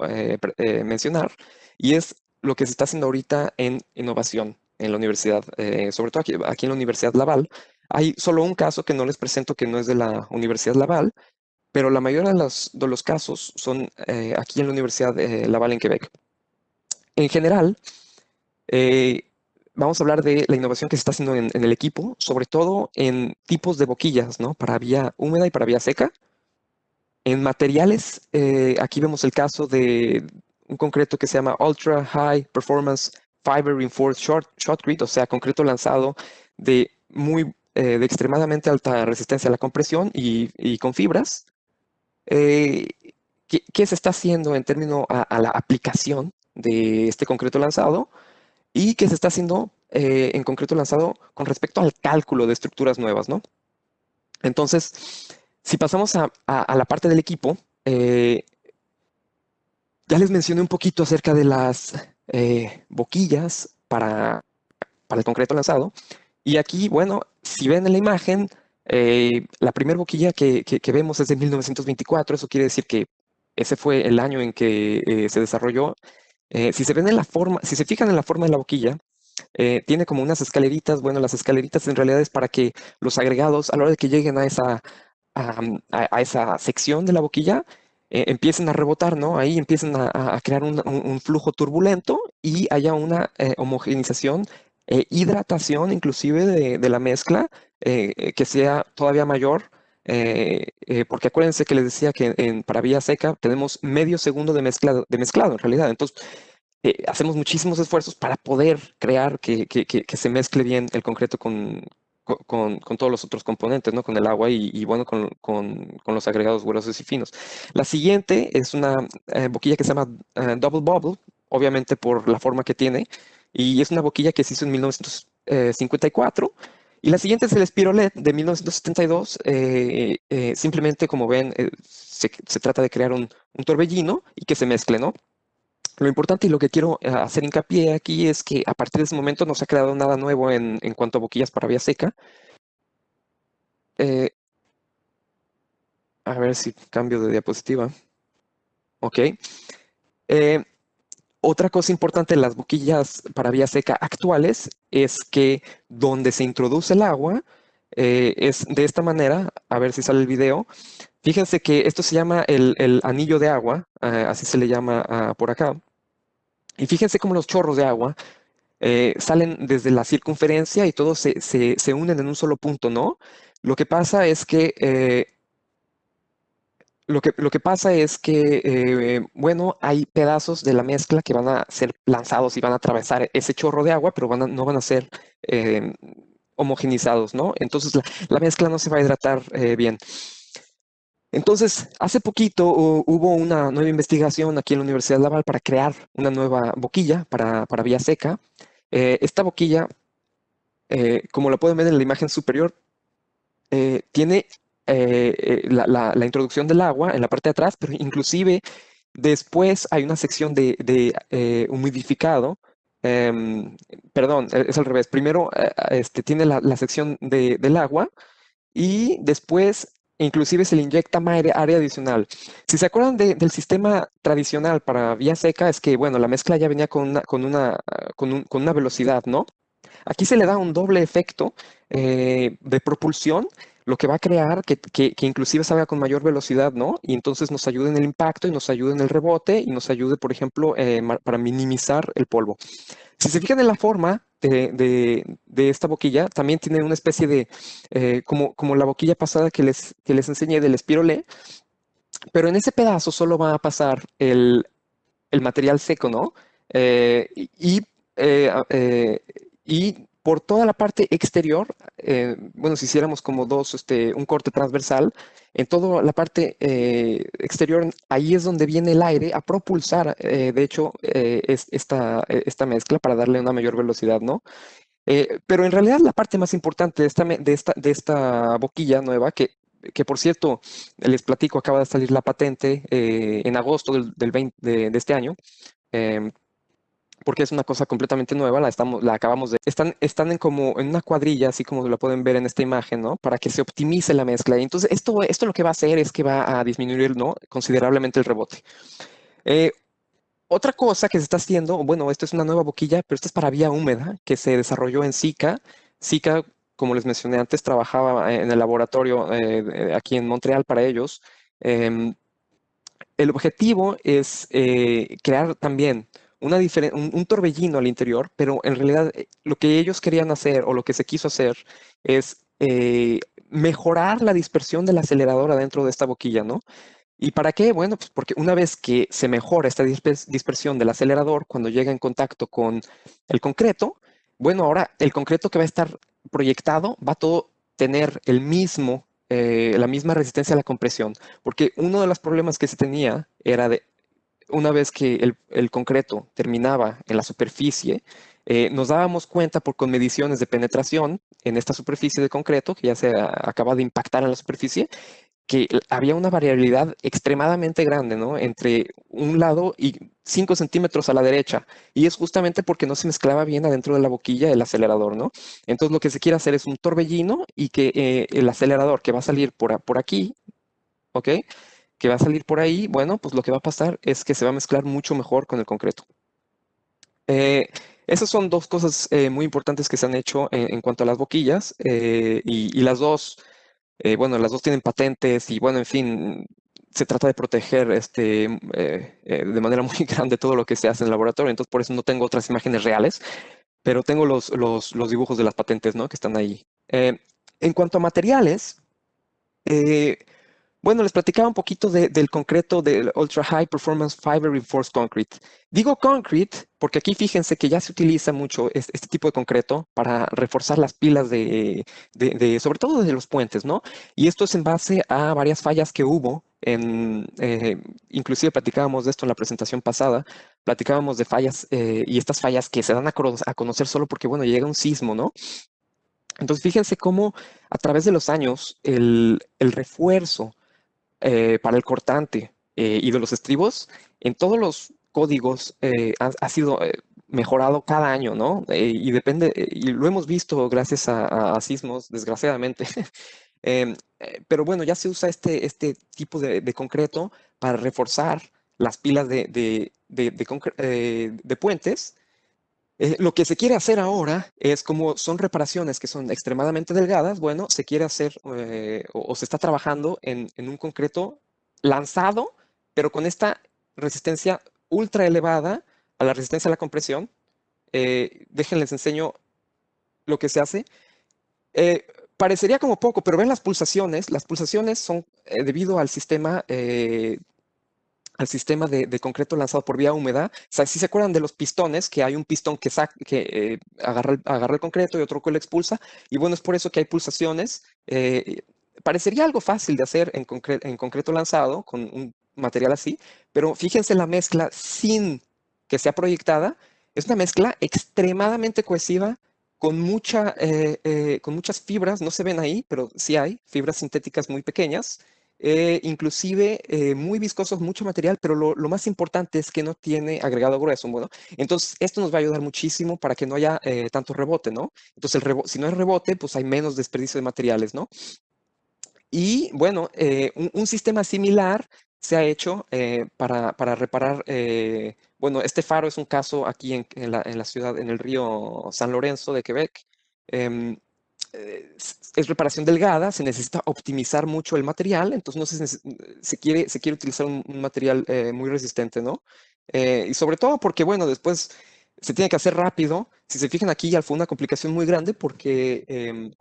mencionar, y es lo que se está haciendo ahorita en innovación en la universidad, sobre todo aquí en la Universidad Laval. Hay solo un caso que no les presento que no es de la Universidad Laval, pero la mayoría de los casos son aquí en la Universidad Laval en Quebec. En general, eh, vamos a hablar de la innovación que se está haciendo en el equipo, sobre todo en tipos de boquillas, ¿no? Para vía húmeda y para vía seca. En materiales, aquí vemos el caso de un concreto que se llama Ultra High Performance Fiber Reinforced Shotcrete, o sea, concreto lanzado de extremadamente alta resistencia a la compresión y con fibras. Eh, ¿Qué se está haciendo en términos a la aplicación de este concreto lanzado? ¿Y qué se está haciendo en concreto lanzado con respecto al cálculo de estructuras nuevas, ¿no? Entonces, si pasamos a la parte del equipo, ya les mencioné un poquito acerca de las boquillas para el concreto lanzado. Y aquí, bueno, si ven en la imagen, la primera boquilla que vemos es de 1924. Eso quiere decir que ese fue el año en que se desarrolló. Si se fijan en la forma de la boquilla, tiene como unas escaleritas. Bueno, las escaleritas en realidad es para que los agregados, a la hora de que lleguen a esa sección de la boquilla, empiecen a rebotar, ¿no? Ahí empiezan a crear un flujo turbulento y haya una homogenización, hidratación inclusive de la mezcla, que sea todavía mayor. Porque acuérdense que les decía que para vía seca tenemos medio segundo de mezclado en realidad. Entonces, hacemos muchísimos esfuerzos para poder crear que se mezcle bien el concreto con todos los otros componentes, ¿no? Con el agua y bueno, con los agregados gruesos y finos. La siguiente es una boquilla que se llama Double Bubble, obviamente por la forma que tiene, y es una boquilla que se hizo en 1954. Y la siguiente es el Spirolet de 1972. Simplemente, como ven, se trata de crear un torbellino y que se mezcle, ¿no? Lo importante y lo que quiero hacer hincapié aquí es que a partir de ese momento no se ha creado nada nuevo en cuanto a boquillas para vía seca. A ver si cambio de diapositiva. Ok. Eh, Otra cosa importante de las boquillas para vía seca actuales es que donde se introduce el agua es de esta manera. A ver si sale el video. Fíjense que esto se llama el anillo de agua, así se le llama por acá. Y fíjense cómo los chorros de agua salen desde la circunferencia y todos se unen en un solo punto, ¿no? Lo que pasa es que lo que pasa es que, bueno, hay pedazos de la mezcla que van a ser lanzados y van a atravesar ese chorro de agua, pero no van a ser eh, homogenizados, ¿no? Entonces la mezcla no se va a hidratar bien. Entonces, hace poquito hubo una nueva investigación aquí en la Universidad Laval para crear una nueva boquilla para vía seca. Esta boquilla, como la pueden ver en la imagen superior, tiene la introducción del agua en la parte de atrás, pero inclusive después hay una sección de humidificado. Perdón, es al revés. Primero tiene la sección del agua y después inclusive se le inyecta más área adicional. Si se acuerdan del sistema tradicional para vía seca, es que, bueno, la mezcla ya venía con una velocidad, ¿no? Aquí se le da un doble efecto de propulsión, lo que va a crear que inclusive salga con mayor velocidad, ¿no? Y entonces nos ayude en el impacto y nos ayude en el rebote y nos ayude, por ejemplo, para minimizar el polvo. Si se fijan en la forma de esta boquilla, también tiene una especie de, como la boquilla pasada que les enseñé del espirolé, pero en ese pedazo solo va a pasar el material seco, ¿no? Eh, y por toda la parte exterior, bueno, si hiciéramos como un corte transversal, en toda la parte exterior, ahí es donde viene el aire a propulsar, de hecho, esta mezcla para darle una mayor velocidad, ¿no? Pero en realidad la parte más importante de esta boquilla nueva, que por cierto, les platico, acaba de salir la patente en agosto del 20 de este año, em, porque es una cosa completamente nueva, la acabamos de... Están en una cuadrilla, así como la pueden ver en esta imagen, ¿no? Para que se optimice la mezcla. Y entonces, esto lo que va a hacer es que va a disminuir, ¿no? Considerablemente el rebote. Eh, Otra cosa que se está haciendo, bueno, esto es una nueva boquilla, pero esta es para vía húmeda, que se desarrolló en Zika. Zika, como les mencioné antes, trabajaba en el laboratorio aquí en Montreal para ellos. Em, el objetivo es crear también un torbellino al interior, pero en realidad lo que ellos querían hacer o lo que se quiso hacer es mejorar la dispersión del acelerador adentro de esta boquilla, ¿no? ¿Y para qué? Bueno, pues porque una vez que se mejora esta dispersión del acelerador, cuando llega en contacto con el concreto, bueno, ahora el concreto que va a estar proyectado va a todo tener la misma resistencia a la compresión, porque uno de los problemas que se tenía era de una vez que el concreto terminaba en la superficie, nos dábamos cuenta con mediciones de penetración en esta superficie de concreto, que ya se acaba de impactar en la superficie, que había una variabilidad extremadamente grande, ¿no? Entre un lado y 5 centímetros a la derecha. Y es justamente porque no se mezclaba bien adentro de la boquilla el acelerador, ¿no? Entonces lo que se quiere hacer es un torbellino y que el acelerador que va a salir por aquí, ¿ok? Que va a salir por ahí, bueno, pues lo que va a pasar es que se va a mezclar mucho mejor con el concreto. Eh, Esas son dos cosas muy importantes que se han hecho en cuanto a las boquillas y bueno, las dos tienen patentes y bueno, en fin, se trata de proteger de manera muy grande todo lo que se hace en el laboratorio, entonces por eso no tengo otras imágenes reales, pero tengo los dibujos de las patentes, ¿no? Que están ahí. En cuanto a materiales, eh, bueno, les platicaba un poquito del concreto del Ultra High Performance Fiber Reinforced Concrete. Digo concrete porque aquí fíjense que ya se utiliza mucho este tipo de concreto para reforzar las pilas sobre todo de los puentes, ¿no? Y esto es en base a varias fallas que hubo inclusive platicábamos de esto en la presentación pasada, platicábamos de fallas y estas fallas que se dan a conocer solo porque, bueno, llega un sismo, ¿no? Entonces, fíjense cómo a través de los años el refuerzo para el cortante y de los estribos, en todos los códigos ha sido mejorado cada año, ¿no? Y lo hemos visto gracias a sismos, desgraciadamente. Pero bueno, ya se usa este tipo de concreto para reforzar las pilas de puentes. Lo que se quiere hacer ahora es, como son reparaciones que son extremadamente delgadas, bueno, se quiere hacer o se está trabajando en un concreto lanzado, pero con esta resistencia ultra elevada a la resistencia a la compresión. Déjenles enseño lo que se hace. Eh, Parecería como poco, pero ven las pulsaciones. Las pulsaciones son debido al sistema de concreto lanzado por vía húmeda. O sea, si se acuerdan de los pistones, que hay un pistón que agarra el concreto y otro que lo expulsa, y bueno, es por eso que hay pulsaciones. Parecería algo fácil de hacer en concreto lanzado con un material así, pero fíjense la mezcla sin que sea proyectada. Es una mezcla extremadamente cohesiva, con muchas fibras. No se ven ahí, pero sí hay fibras sintéticas muy pequeñas, inclusive muy viscosos, mucho material, pero lo más importante es que no tiene agregado grueso. Bueno, entonces esto nos va a ayudar muchísimo para que no haya tanto rebote, ¿no? Entonces, si no hay rebote, pues hay menos desperdicio de materiales, ¿no? Y bueno, un sistema similar se ha hecho para reparar, bueno, este faro es un caso aquí en la ciudad, en el río San Lorenzo de Quebec. Em, es reparación delgada, se necesita optimizar mucho el material, entonces no se quiere utilizar un material muy resistente, ¿no? Y sobre todo porque, bueno, después se tiene que hacer rápido. Si se fijan aquí, ya fue una complicación muy grande porque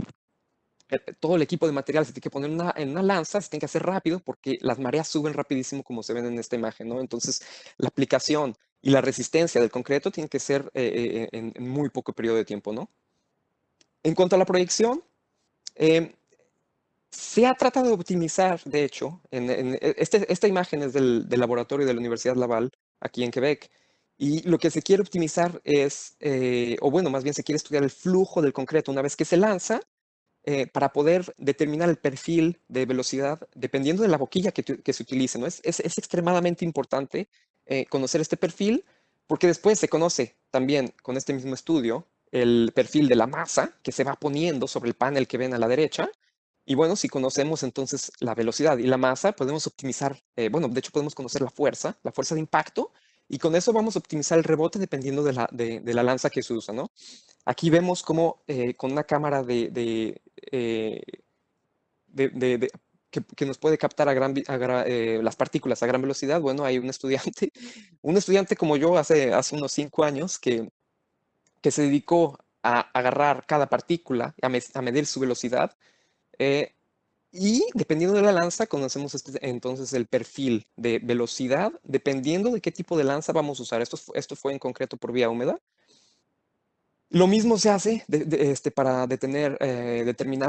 todo el equipo de material se tiene que poner en una lanza, se tiene que hacer rápido porque las mareas suben rapidísimo, como se ven en esta imagen, ¿no? Entonces, la aplicación y la resistencia del concreto tienen que ser en muy poco periodo de tiempo, ¿no? En cuanto a la proyección, eh, se ha tratado de optimizar, de hecho, esta imagen es del laboratorio de la Universidad Laval, aquí en Quebec, y lo que se quiere optimizar es, o bueno, más bien se quiere estudiar el flujo del concreto una vez que se lanza, para poder determinar el perfil de velocidad dependiendo de la boquilla que se utilice, ¿no? Es extremadamente importante conocer este perfil, porque después se conoce también con este mismo estudio el perfil de la masa que se va poniendo sobre el panel que ven a la derecha. Y bueno, si conocemos entonces la velocidad y la masa, podemos optimizar, bueno, de hecho podemos conocer la fuerza de impacto, y con eso vamos a optimizar el rebote dependiendo de la lanza que se usa, ¿no? Aquí vemos cómo con una cámara eh, que nos puede captar las partículas a gran velocidad. Bueno, hay un estudiante, un estudiante como yo hace unos 5 años que se dedicó a agarrar cada partícula, a medir su velocidad. eh, y dependiendo de la lanza, conocemos entonces el perfil de velocidad, dependiendo de qué tipo de lanza vamos a usar. Esto fue en concreto por vía húmeda. Lo mismo se hace para determinar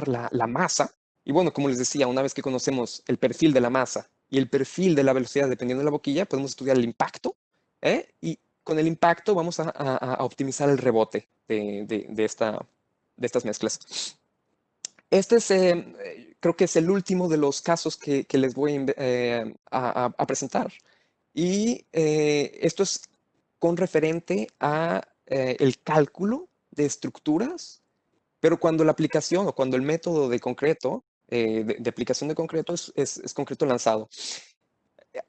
la masa. Y bueno, como les decía, una vez que conocemos el perfil de la masa y el perfil de la velocidad dependiendo de la boquilla, podemos estudiar el impacto. Y con el impacto vamos a optimizar el rebote de estas mezclas. Creo que es el último de los casos que les voy a presentar. Y esto es con referente a el cálculo de estructuras, pero cuando la aplicación o cuando el método de concreto, de aplicación de concreto es concreto lanzado.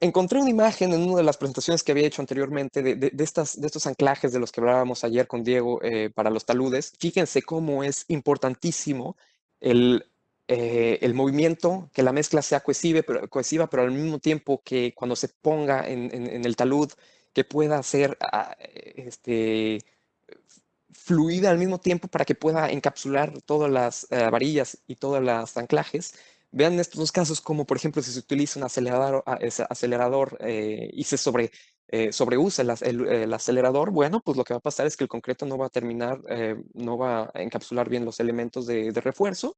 Encontré una imagen en una de las presentaciones que había hecho anteriormente de estos anclajes de los que hablábamos ayer con Diego para los taludes. Fíjense cómo es importantísimo el, el movimiento, que la mezcla sea cohesiva, pero al mismo tiempo que cuando se ponga en el talud, que pueda ser fluida al mismo tiempo para que pueda encapsular todas las varillas y todos los anclajes. Vean estos dos casos como, por ejemplo, si se utiliza un acelerador y se sobreusa el acelerador, bueno, pues lo que va a pasar es que el concreto no va a terminar, no va a encapsular bien los elementos de refuerzo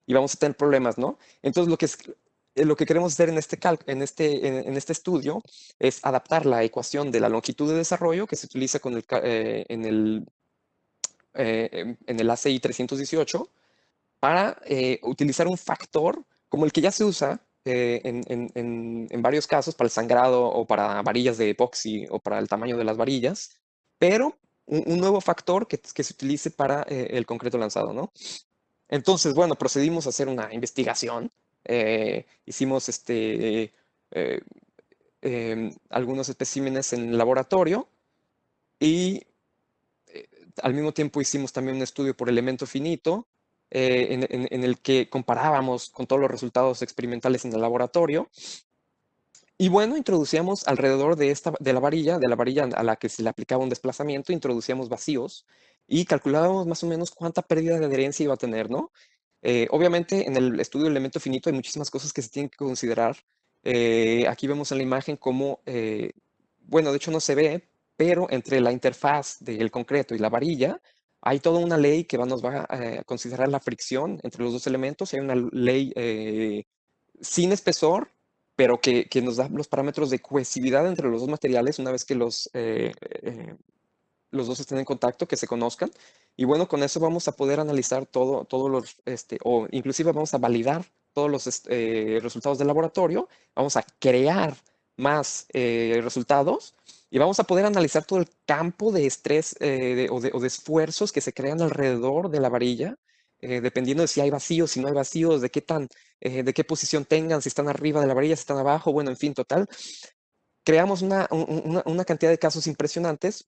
y vamos a tener problemas, ¿no? Entonces, lo que queremos hacer en este estudio es adaptar la ecuación de la longitud de desarrollo que se utiliza en el ACI 318 para utilizar un factor como el que ya se usa en varios casos para el sangrado o para varillas de epoxi o para el tamaño de las varillas, pero un nuevo factor que se utilice para el concreto lanzado, ¿no? Entonces, bueno, procedimos a hacer una investigación. Hicimos eh, algunos especímenes en el laboratorio y al mismo tiempo hicimos también un estudio por elemento finito en el que comparábamos con todos los resultados experimentales en el laboratorio. Y bueno, introducíamos alrededor de la varilla a la que se le aplicaba un desplazamiento, introducíamos vacíos y calculábamos más o menos cuánta pérdida de adherencia iba a tener, ¿no? Obviamente, en el estudio del elemento finito hay muchísimas cosas que se tienen que considerar. Aquí vemos en la imagen cómo, bueno, de hecho no se ve, pero entre la interfaz del concreto y la varilla hay toda una ley que nos va a considerar la fricción entre los dos elementos. Hay una ley sin espesor, pero que nos da los parámetros de cohesividad entre los dos materiales una vez que los dos estén en contacto, que se conozcan. Y bueno, con eso vamos a poder analizar todos los, o inclusive vamos a validar todos los resultados del laboratorio, vamos a crear más resultados y vamos a poder analizar todo el campo de estrés o de esfuerzos que se crean alrededor de la varilla, dependiendo de si hay vacíos, si no hay vacíos, de qué posición tengan, si están arriba de la varilla, si están abajo, bueno, en fin, total. Creamos una cantidad de casos impresionantes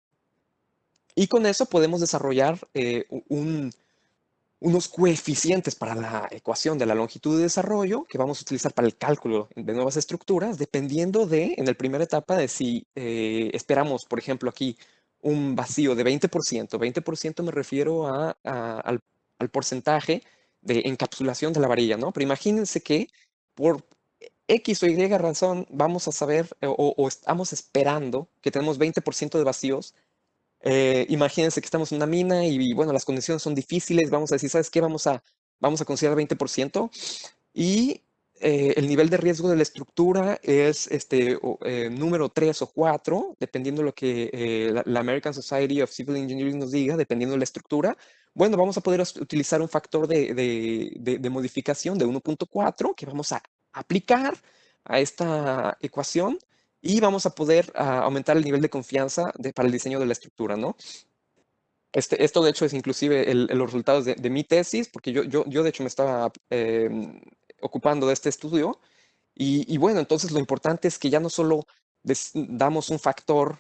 y con eso podemos desarrollar unos coeficientes para la ecuación de la longitud de desarrollo que vamos a utilizar para el cálculo de nuevas estructuras, dependiendo en la primera etapa, de si esperamos, por ejemplo, aquí un vacío de 20%. 20% me refiero al porcentaje de encapsulación de la varilla, ¿no? Pero imagínense que por X o Y razón vamos a saber o estamos esperando que tenemos 20% de vacíos. Imagínense que estamos en una mina y, bueno, las condiciones son difíciles. Vamos a decir, ¿sabes qué? Vamos a considerar 20% y el nivel de riesgo de la estructura es número 3 o 4, dependiendo de lo que la American Society of Civil Engineering nos diga, dependiendo de la estructura. Bueno, vamos a poder utilizar un factor de modificación de 1.4 que vamos a aplicar a esta ecuación y vamos a poder aumentar el nivel de confianza para el diseño de la estructura, ¿no? Esto de hecho es inclusive los resultados de mi tesis, porque yo de hecho me estaba ocupando de este estudio. Y bueno, entonces lo importante es que ya no solo damos un factor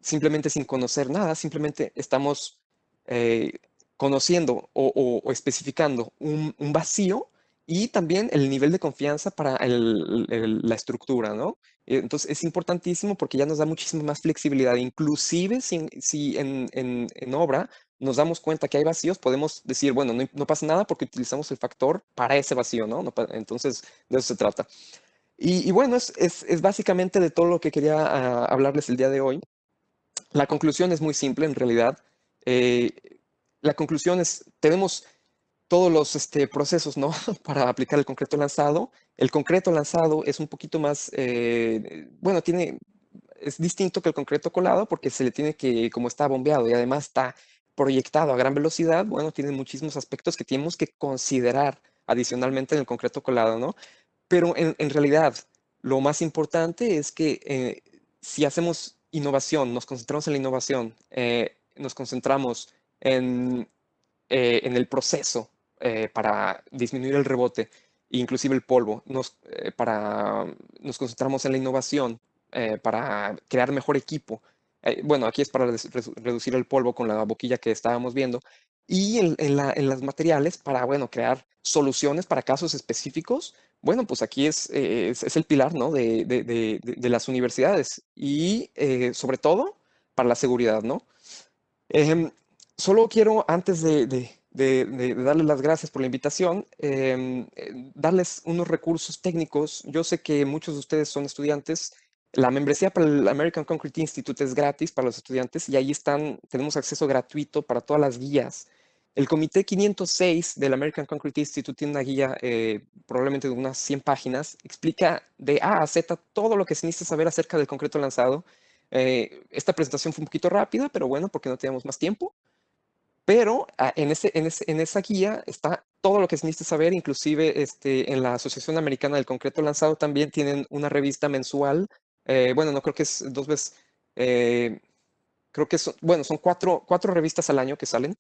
simplemente sin conocer nada, simplemente estamos eh, conociendo o especificando un vacío y también el nivel de confianza para la estructura, ¿no? Entonces es importantísimo porque ya nos da muchísima más flexibilidad. Inclusive si en obra nos damos cuenta que hay vacíos, podemos decir, bueno, no pasa nada porque utilizamos el factor para ese vacío, ¿no? Entonces, de eso se trata. Y bueno, es básicamente de todo lo que quería hablarles el día de hoy. La conclusión es muy simple, en realidad. Eh, la conclusión es, tenemos todos los procesos, ¿no? Para aplicar el concreto lanzado. El concreto lanzado es un poquito más, bueno, es distinto que el concreto colado porque se le tiene que, como está bombeado y además está proyectado a gran velocidad, bueno, tiene muchísimos aspectos que tenemos que considerar adicionalmente en el concreto colado, ¿no? Pero en realidad, lo más importante es que si hacemos innovación, nos concentramos en la innovación, nos concentramos en el proceso para disminuir el rebote, inclusive el polvo, nos concentramos en la innovación para crear mejor equipo. Bueno, aquí es para reducir el polvo con la boquilla que estábamos viendo. Y en los materiales para, bueno, crear soluciones para casos específicos. Bueno, pues aquí es el pilar, ¿no? de las universidades y sobre todo para la seguridad, ¿no? Em, Solo quiero, antes de darles las gracias por la invitación, darles unos recursos técnicos. Yo sé que muchos de ustedes son estudiantes. La membresía para el American Concrete Institute es gratis para los estudiantes y ahí tenemos acceso gratuito para todas las guías. El Comité 506 del American Concrete Institute tiene una guía probablemente de unas 100 páginas. Explica de A a Z todo lo que se necesita saber acerca del concreto lanzado. Esta presentación fue un poquito rápida, pero bueno, porque no teníamos más tiempo. Pero en esa guía está todo lo que se necesita saber, inclusive en la Asociación Americana del Concreto Lanzado también tienen una revista mensual. Bueno, no creo que es 2 veces, creo que son, bueno, son cuatro revistas al año que salen.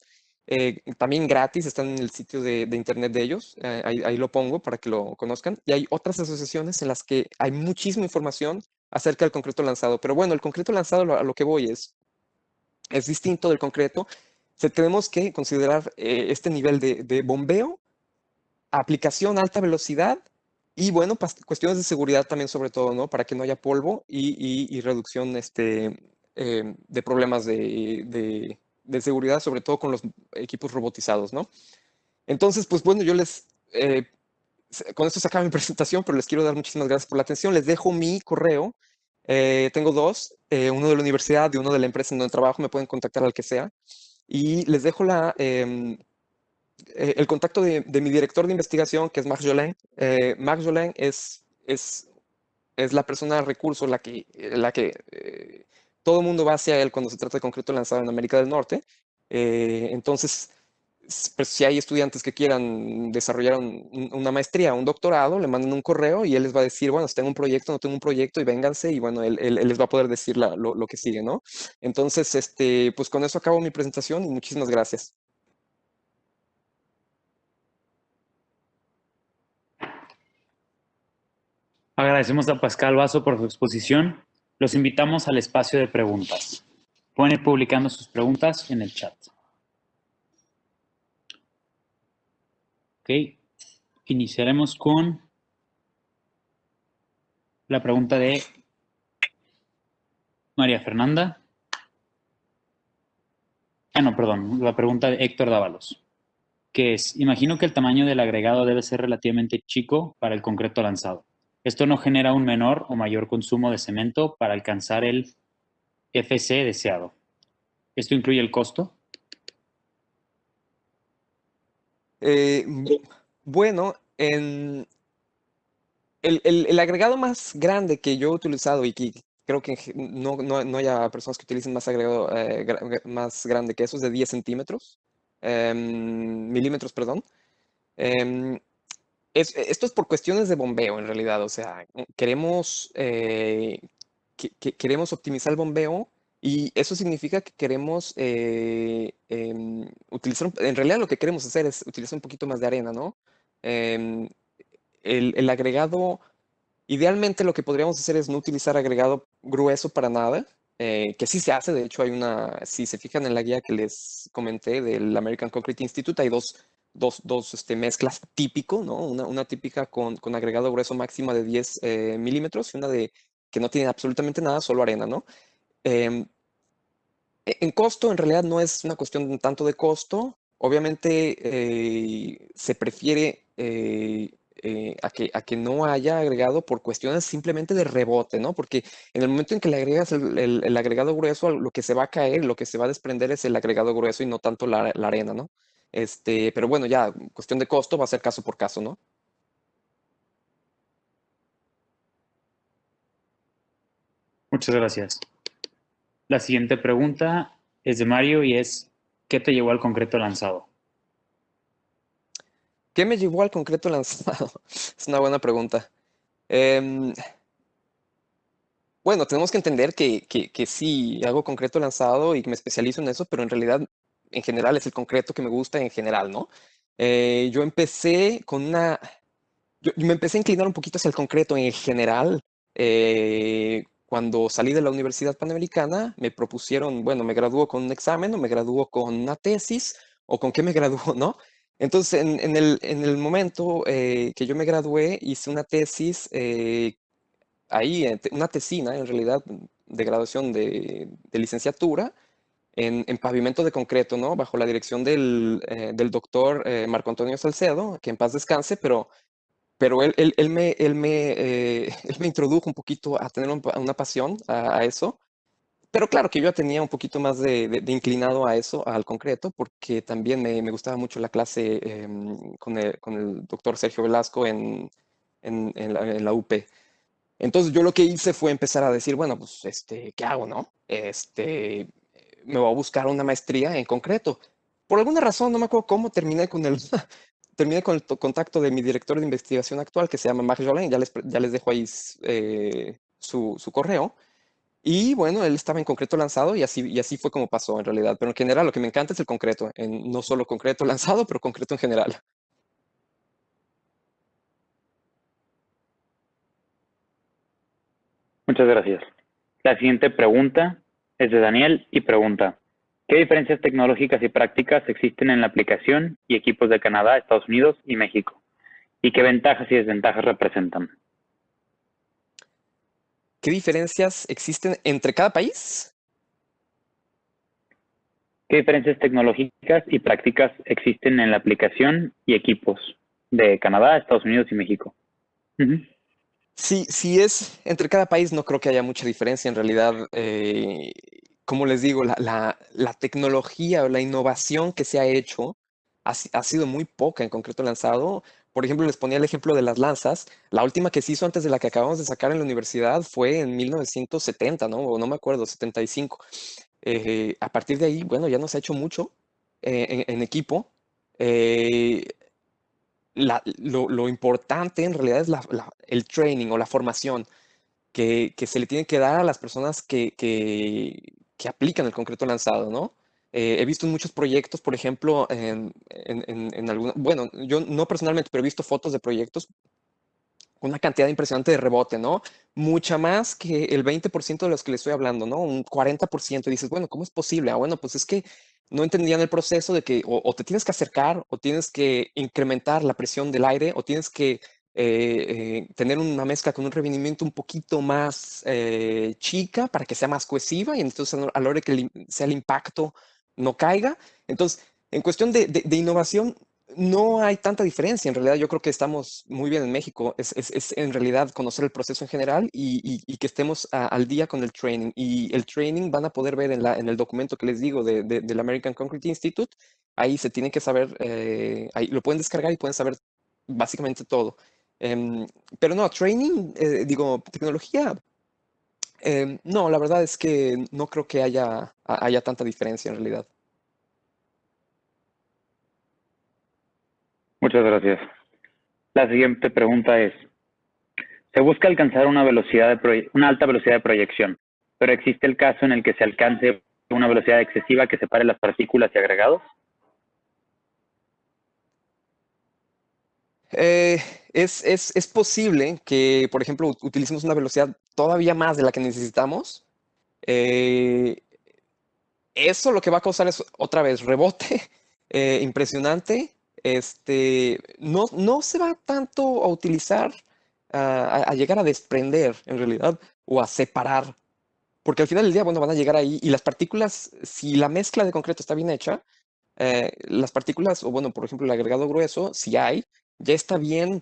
también gratis, están en el sitio de internet de ellos, ahí lo pongo para que lo conozcan. Y hay otras asociaciones en las que hay muchísima información acerca del concreto lanzado. Pero bueno, el concreto lanzado a lo que voy es distinto del concreto. Tenemos que considerar este nivel de bombeo, aplicación a alta velocidad y bueno, cuestiones de seguridad también sobre todo, ¿no? Para que no haya polvo y reducción de problemas de seguridad, sobre todo con los equipos robotizados, ¿no? Entonces, pues bueno, con esto se acaba mi presentación, pero les quiero dar muchísimas gracias por la atención. Les dejo mi correo. Tengo dos, uno de la universidad y uno de la empresa en donde trabajo. Me pueden contactar al que sea. Y les dejo el contacto de mi director de investigación, que es Marc Jolin. Marc Jolin es la persona de recursos, la que todo el mundo va hacia él cuando se trata de concreto lanzado en América del Norte. Entonces, pues, si hay estudiantes que quieran desarrollar una maestría, un doctorado, le mandan un correo y él les va a decir, bueno, si tengo un proyecto, no tengo un proyecto, y vénganse, y bueno, él les va a poder decir lo que sigue, ¿no? Entonces, pues con eso acabo mi presentación y muchísimas gracias. Agradecemos a Pascal Vaso por su exposición. Los invitamos al espacio de preguntas. Pueden ir publicando sus preguntas en el chat. Ok, iniciaremos con la pregunta de María Fernanda. No, perdón, la pregunta de Héctor Dávalos, que es, imagino que el tamaño del agregado debe ser relativamente chico para el concreto lanzado. ¿Esto no genera un menor o mayor consumo de cemento para alcanzar el FC deseado? ¿Esto incluye el costo? Bueno, el agregado más grande que yo he utilizado y que creo que no haya personas que utilicen más agregado más grande que eso es de 10 centímetros, milímetros, perdón. Em, Esto es por cuestiones de bombeo en realidad, o sea, queremos optimizar el bombeo y eso significa que queremos utilizar, en realidad lo que queremos hacer es utilizar un poquito más de arena, ¿no? Em, el agregado, idealmente lo que podríamos hacer es no utilizar agregado grueso para nada, que sí se hace, de hecho si se fijan en la guía que les comenté del American Concrete Institute, hay dos mezclas típico, ¿no? Una típica con agregado grueso máxima de 10 milímetros y una que no tiene absolutamente nada, solo arena, ¿no? Em, en costo, en realidad no es una cuestión tanto de costo. Obviamente se prefiere a que no haya agregado por cuestiones simplemente de rebote, ¿no? Porque en el momento en que le agregas el agregado grueso, lo que se va a caer, lo que se va a desprender es el agregado grueso y no tanto la arena, ¿no? Pero bueno, ya, cuestión de costo va a ser caso por caso, ¿no? Muchas gracias. La siguiente pregunta es de Mario y es, ¿qué te llevó al concreto lanzado? ¿Qué me llevó al concreto lanzado? Es una buena pregunta. Em, Bueno, tenemos que entender que sí hago concreto lanzado y que me especializo en eso, pero en realidad, en general, es el concreto que me gusta en general, ¿no? Yo empecé yo me empecé a inclinar un poquito hacia el concreto en general. Cuando salí de la Universidad Panamericana, me propusieron, bueno, ¿me gradúo con un examen o me gradúo con una tesis o con qué me gradúo, no? Entonces, en el momento que yo me gradué, hice una tesis ahí una tesina, en realidad, de graduación de licenciatura en pavimento de concreto, ¿no? Bajo la dirección del doctor Marco Antonio Salcedo, que en paz descanse, pero él me introdujo un poquito a tener una pasión a eso. Pero claro que yo ya tenía un poquito más de inclinado a eso, al concreto, porque también me gustaba mucho la clase con el doctor Sergio Velasco en la UP. Entonces yo lo que hice fue empezar a decir, bueno, pues, ¿qué hago, no? Me voy a buscar una maestría en concreto. Por alguna razón, no me acuerdo cómo, terminé con el contacto de mi director de investigación actual, que se llama Marc Jolin, ya les dejo ahí su correo. Y bueno, él estaba en concreto lanzado y así fue como pasó en realidad. Pero en general lo que me encanta es el concreto, no solo concreto lanzado, pero concreto en general. Muchas gracias. La siguiente pregunta es de Daniel y pregunta, ¿qué diferencias tecnológicas y prácticas existen en la aplicación y equipos de Canadá, Estados Unidos y México? ¿Y qué ventajas y desventajas representan? ¿Qué diferencias existen entre cada país? ¿Qué diferencias tecnológicas y prácticas existen en la aplicación y equipos de Canadá, Estados Unidos y México? Ujú. Si es entre cada país, no creo que haya mucha diferencia. En realidad, como les digo, la tecnología o la innovación que se ha hecho ha sido muy poca en concreto lanzado. Por ejemplo, les ponía el ejemplo de las lanzas. La última que se hizo antes de la que acabamos de sacar en la universidad fue en 1970, ¿no? O no me acuerdo, 75. A partir de ahí, bueno, ya no se ha hecho mucho en equipo. Eh, lo importante en realidad es el training o la formación que se le tiene que dar a las personas que aplican el concreto lanzado, ¿no? He visto en muchos proyectos, por ejemplo, en algunos, bueno, yo no personalmente, pero he visto fotos de proyectos con una cantidad impresionante de rebote, ¿no? Mucha más que el 20% de los que le estoy hablando, ¿no? Un 40%. Y dices, bueno, ¿cómo es posible? Ah, bueno, pues es que no entendían el proceso de que o te tienes que acercar o tienes que incrementar la presión del aire o tienes que tener una mezcla con un revinimiento un poquito más chica para que sea más cohesiva y entonces a la hora que sea el impacto no caiga. Entonces, en cuestión de innovación, no hay tanta diferencia. En realidad, yo creo que estamos muy bien en México. Es en realidad conocer el proceso en general y que estemos al día con el training. Y el training van a poder ver en el documento que les digo del American Concrete Institute. Ahí se tiene que saber, ahí lo pueden descargar y pueden saber básicamente todo. Em, pero no, training, digo, tecnología, no, la verdad es que no creo que haya tanta diferencia en realidad. Muchas gracias. La siguiente pregunta es, se busca alcanzar una alta velocidad de proyección, pero ¿existe el caso en el que se alcance una velocidad excesiva que separe las partículas y agregados? Eh, es posible que, por ejemplo, utilicemos una velocidad todavía más de la que necesitamos. Eh, Eso lo que va a causar es otra vez rebote impresionante. No se va tanto a utilizar, a llegar a desprender en realidad o a separar, porque al final del día, bueno, van a llegar ahí y las partículas, si la mezcla de concreto está bien hecha, las partículas, o bueno, por ejemplo, el agregado grueso, si hay, ya está bien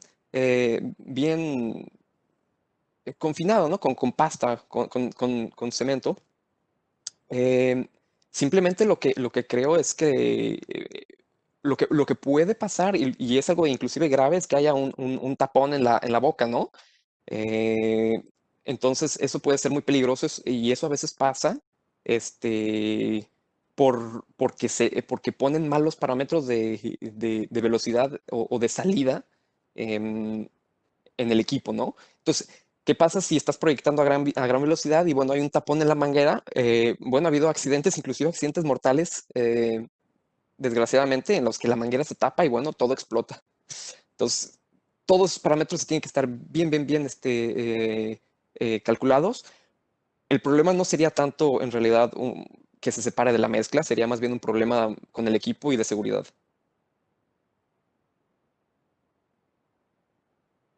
confinado, ¿no? Con pasta, con cemento. Eh, Simplemente lo que creo es que lo que puede pasar, y es algo inclusive grave, es que haya un tapón en la boca, ¿no? Eh, entonces, eso puede ser muy peligroso y eso a veces pasa, este, porque ponen malos parámetros de velocidad o de salida em, en el equipo, ¿no? Entonces, ¿qué pasa si estás proyectando a gran velocidad y bueno, hay un tapón en la manguera? Bueno, ha habido accidentes, inclusive accidentes mortales, desgraciadamente, en los que la manguera se tapa y bueno, todo explota. Entonces, todos esos parámetros tienen que estar bien, calculados. El problema no sería tanto en realidad que se separe de la mezcla, sería más bien un problema con el equipo y de seguridad.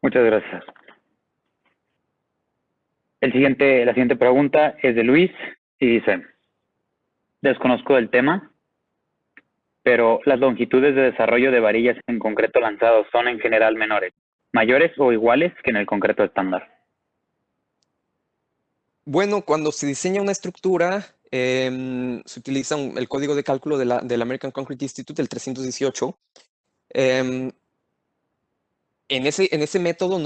Muchas gracias. La siguiente pregunta es de Luis y dice, desconozco el tema, pero las longitudes de desarrollo de varillas en concreto lanzado son en general menores, mayores o iguales que en el concreto estándar. Bueno, cuando se diseña una estructura, se utiliza el código de cálculo del American Concrete Institute, el 318. Em, en ese método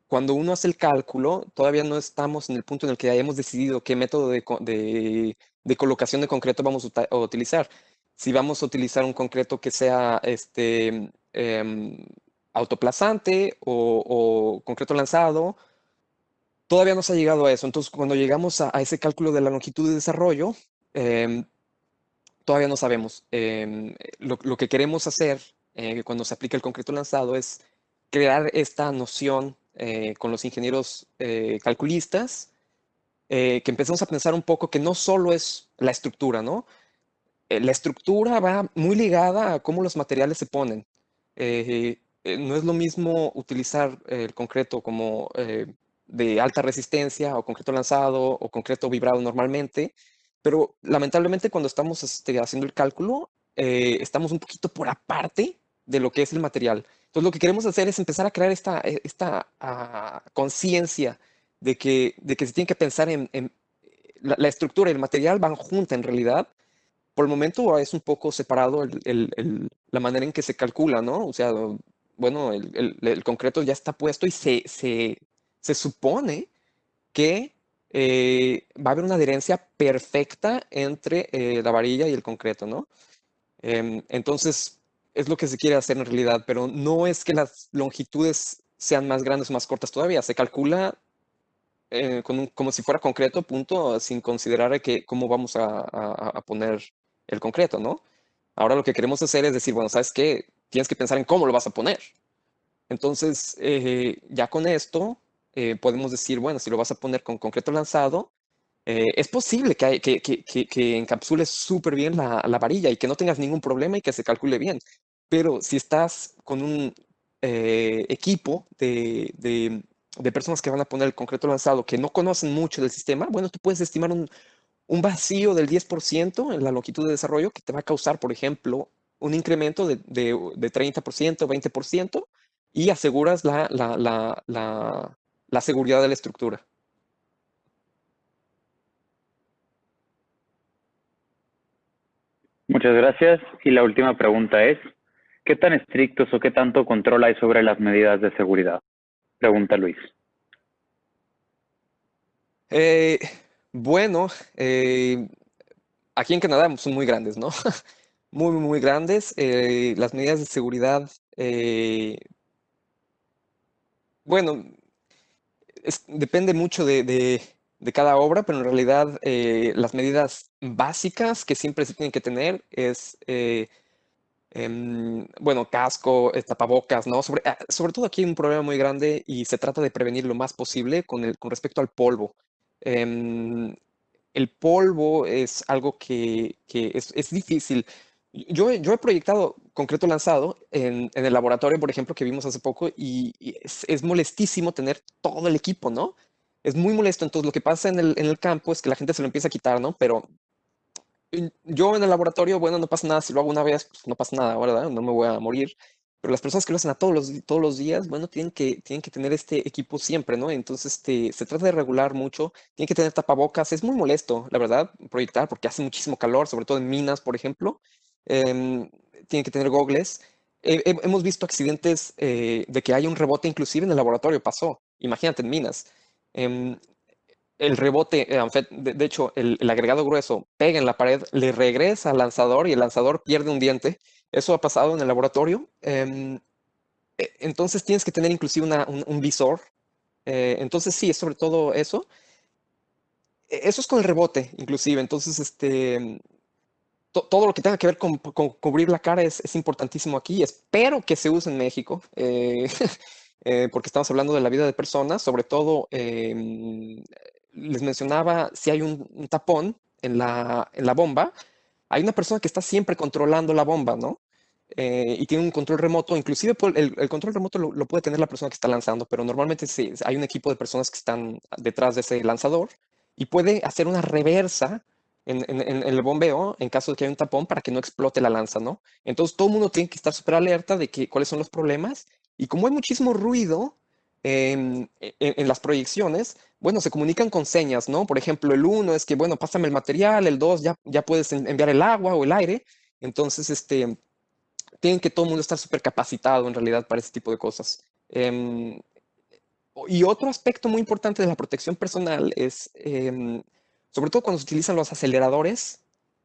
cuando uno hace el cálculo, todavía no estamos en el punto en el que hayamos decidido qué método de colocación de concreto vamos a utilizar. Si vamos a utilizar un concreto que sea autoplazante o concreto lanzado Todavía no se ha llegado a eso. Entonces, cuando llegamos a ese cálculo de la longitud de desarrollo, em, todavía no sabemos. Lo que queremos hacer cuando se aplica el concreto lanzado es crear esta noción con los ingenieros calculistas, que empezamos a pensar un poco que no solo es la estructura, ¿no? La estructura va muy ligada a cómo los materiales se ponen. No es lo mismo utilizar el concreto como de alta resistencia o concreto lanzado o concreto vibrado normalmente, pero lamentablemente cuando estamos haciendo el cálculo, estamos un poquito por aparte de lo que es el material. Entonces lo que queremos hacer es empezar a crear esta conciencia de que se tiene que pensar en la estructura y el material van juntas en realidad. Por el momento es un poco separado la manera en que se calcula, ¿no? O sea, bueno, el concreto ya está puesto y se supone que va a haber una adherencia perfecta entre la varilla y el concreto, ¿no? Entonces, es lo que se quiere hacer en realidad, pero no es que las longitudes sean más grandes o más cortas todavía. Se calcula como si fuera concreto, punto, sin considerar cómo vamos a poner el concreto, ¿no? Ahora lo que queremos hacer es decir, bueno, ¿sabes qué? Tienes que pensar en cómo lo vas a poner. Entonces, ya con esto, podemos decir, bueno, si lo vas a poner con concreto lanzado, es posible que encapsules súper bien la varilla y que no tengas ningún problema y que se calcule bien. Pero si estás con un equipo de personas que van a poner el concreto lanzado que no conocen mucho del sistema, bueno, tú puedes estimar un vacío del 10% en la longitud de desarrollo que te va a causar, por ejemplo, un incremento de 30%, 20% y aseguras la seguridad de la estructura. Muchas gracias. Y la última pregunta es, ¿qué tan estrictos o qué tanto control hay sobre las medidas de seguridad? Pregunta Luis. Eh, bueno, aquí en Canadá son muy grandes, ¿no? Muy, muy, muy grandes. Las medidas de seguridad, bueno, depende mucho de cada obra, pero en realidad las medidas básicas que siempre se tienen que tener es, bueno, casco, tapabocas, ¿no? Sobre todo aquí hay un problema muy grande y se trata de prevenir lo más posible con respecto al polvo. Em, el polvo es algo que es difícil. Yo he proyectado concreto lanzado en el laboratorio, por ejemplo, que vimos hace poco, y es molestísimo tener todo el equipo, ¿no? Es muy molesto. Entonces, lo que pasa en el campo es que la gente se lo empieza a quitar, ¿no? Pero yo en el laboratorio, bueno, no pasa nada. Si lo hago una vez, pues no pasa nada, ¿verdad? No me voy a morir. Pero las personas que lo hacen a todos los días, bueno, tienen que tener este equipo siempre, ¿no? Entonces, se trata de regular mucho. Tienen que tener tapabocas. Es muy molesto, la verdad, proyectar porque hace muchísimo calor, sobre todo en minas, por ejemplo. Tienen que tener gogles. Hemos visto accidentes de que hay un rebote, inclusive en el laboratorio pasó. Imagínate en minas. Em, el rebote, de hecho, el agregado grueso pega en la pared, le regresa al lanzador y el lanzador pierde un diente. Eso ha pasado en el laboratorio. Entonces tienes que tener inclusive un visor. Entonces sí, es sobre todo eso. Eso es con el rebote, inclusive. Entonces, todo lo que tenga que ver con cubrir la cara es importantísimo aquí. Espero que se use en México, porque estamos hablando de la vida de personas. Sobre todo, les mencionaba, si hay un tapón en la bomba, hay una persona que está siempre controlando la bomba, ¿no? Y tiene un control remoto. Inclusive el control remoto lo puede tener la persona que está lanzando, pero normalmente sí, hay un equipo de personas que están detrás de ese lanzador y puede hacer una reversa en el bombeo en caso de que haya un tapón para que no explote la lanza, ¿no? Entonces todo el mundo tiene que estar súper alerta de cuáles son los problemas y como hay muchísimo ruido en las proyecciones, bueno, se comunican con señas, ¿no? Por ejemplo, el uno es que, bueno, pásame el material, el dos ya puedes enviar el agua o el aire. Entonces, tienen que todo el mundo estar súper capacitado en realidad para ese tipo de cosas. Y otro aspecto muy importante de la protección personal es, sobre todo cuando se utilizan los aceleradores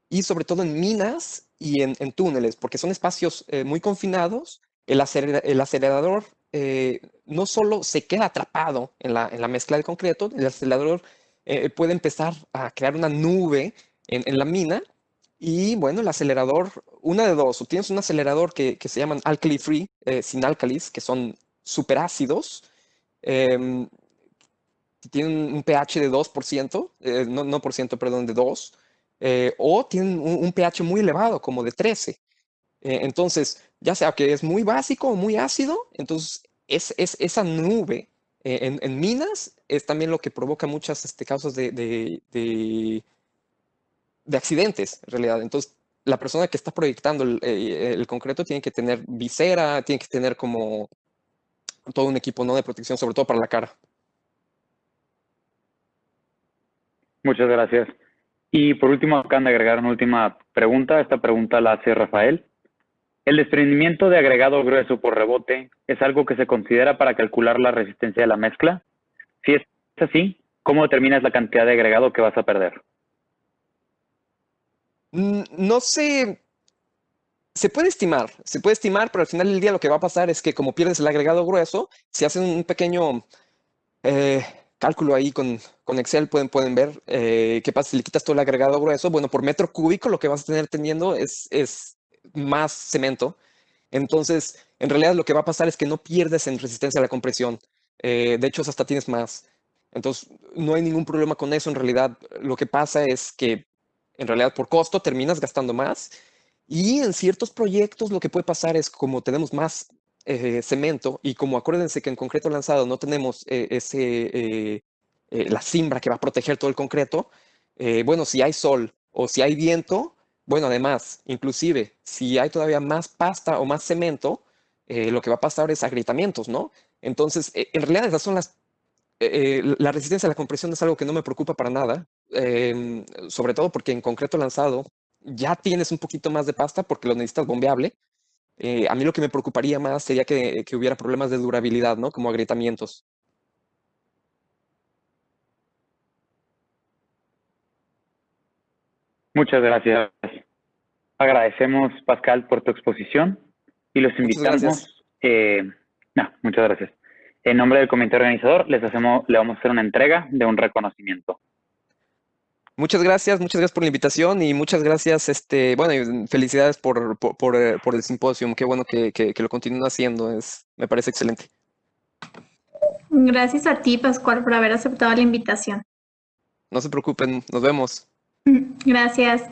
y sobre todo en minas y en túneles, porque son espacios muy confinados. El acelerador no solo se queda atrapado en la mezcla de concreto, el acelerador puede empezar a crear una nube en la mina. Y bueno, el acelerador, una de dos, o tienes un acelerador que se llaman alkali free, sin álcalis, que son superácidos, em, que tienen un pH de 2%, no por ciento, perdón, de 2, o tienen un pH muy elevado, como de 13. Entonces, ya sea que es muy básico o muy ácido, entonces esa nube en minas es también lo que provoca muchas causas de accidentes, en realidad. Entonces, la persona que está proyectando el concreto tiene que tener visera, tiene que tener como todo un equipo, ¿no?, de protección, sobre todo para la cara. Muchas gracias. Y por último, acaban de agregar una última pregunta. Esta pregunta la hace Rafael. ¿El desprendimiento de agregado grueso por rebote es algo que se considera para calcular la resistencia de la mezcla? Si es así, ¿cómo determinas la cantidad de agregado que vas a perder? No sé, se puede estimar, pero al final del día lo que va a pasar es que como pierdes el agregado grueso, si hacen un pequeño eh, cálculo ahí con Excel, pueden ver qué pasa si le quitas todo el agregado grueso. Bueno, por metro cúbico lo que vas a tener teniendo es más cemento. Entonces, en realidad lo que va a pasar es que no pierdes en resistencia a la compresión. De hecho, hasta tienes más. Entonces, no hay ningún problema con eso. En realidad, lo que pasa es que, en realidad, por costo terminas gastando más. Y en ciertos proyectos lo que puede pasar es como tenemos más cemento y como acuérdense que en concreto lanzado no tenemos la cimbra que va a proteger todo el concreto, bueno, si hay sol o si hay viento, bueno, además, inclusive, si hay todavía más pasta o más cemento, lo que va a pasar es agrietamientos, ¿no? Entonces, en realidad esas son la resistencia a la compresión es algo que no me preocupa para nada, sobre todo porque en concreto lanzado ya tienes un poquito más de pasta porque lo necesitas bombeable. A mí lo que me preocuparía más sería que hubiera problemas de durabilidad, ¿no? Como agrietamientos. Muchas gracias. Agradecemos, Pascal, por tu exposición y los Muchas invitamos. gracias. Muchas gracias. En nombre del comité organizador, le vamos a hacer una entrega de un reconocimiento. Muchas gracias por la invitación y muchas gracias, bueno, y felicidades por el simposio. Qué bueno que lo continúen haciendo, me parece excelente. Gracias a ti, Pascual, por haber aceptado la invitación. No se preocupen, nos vemos. Gracias.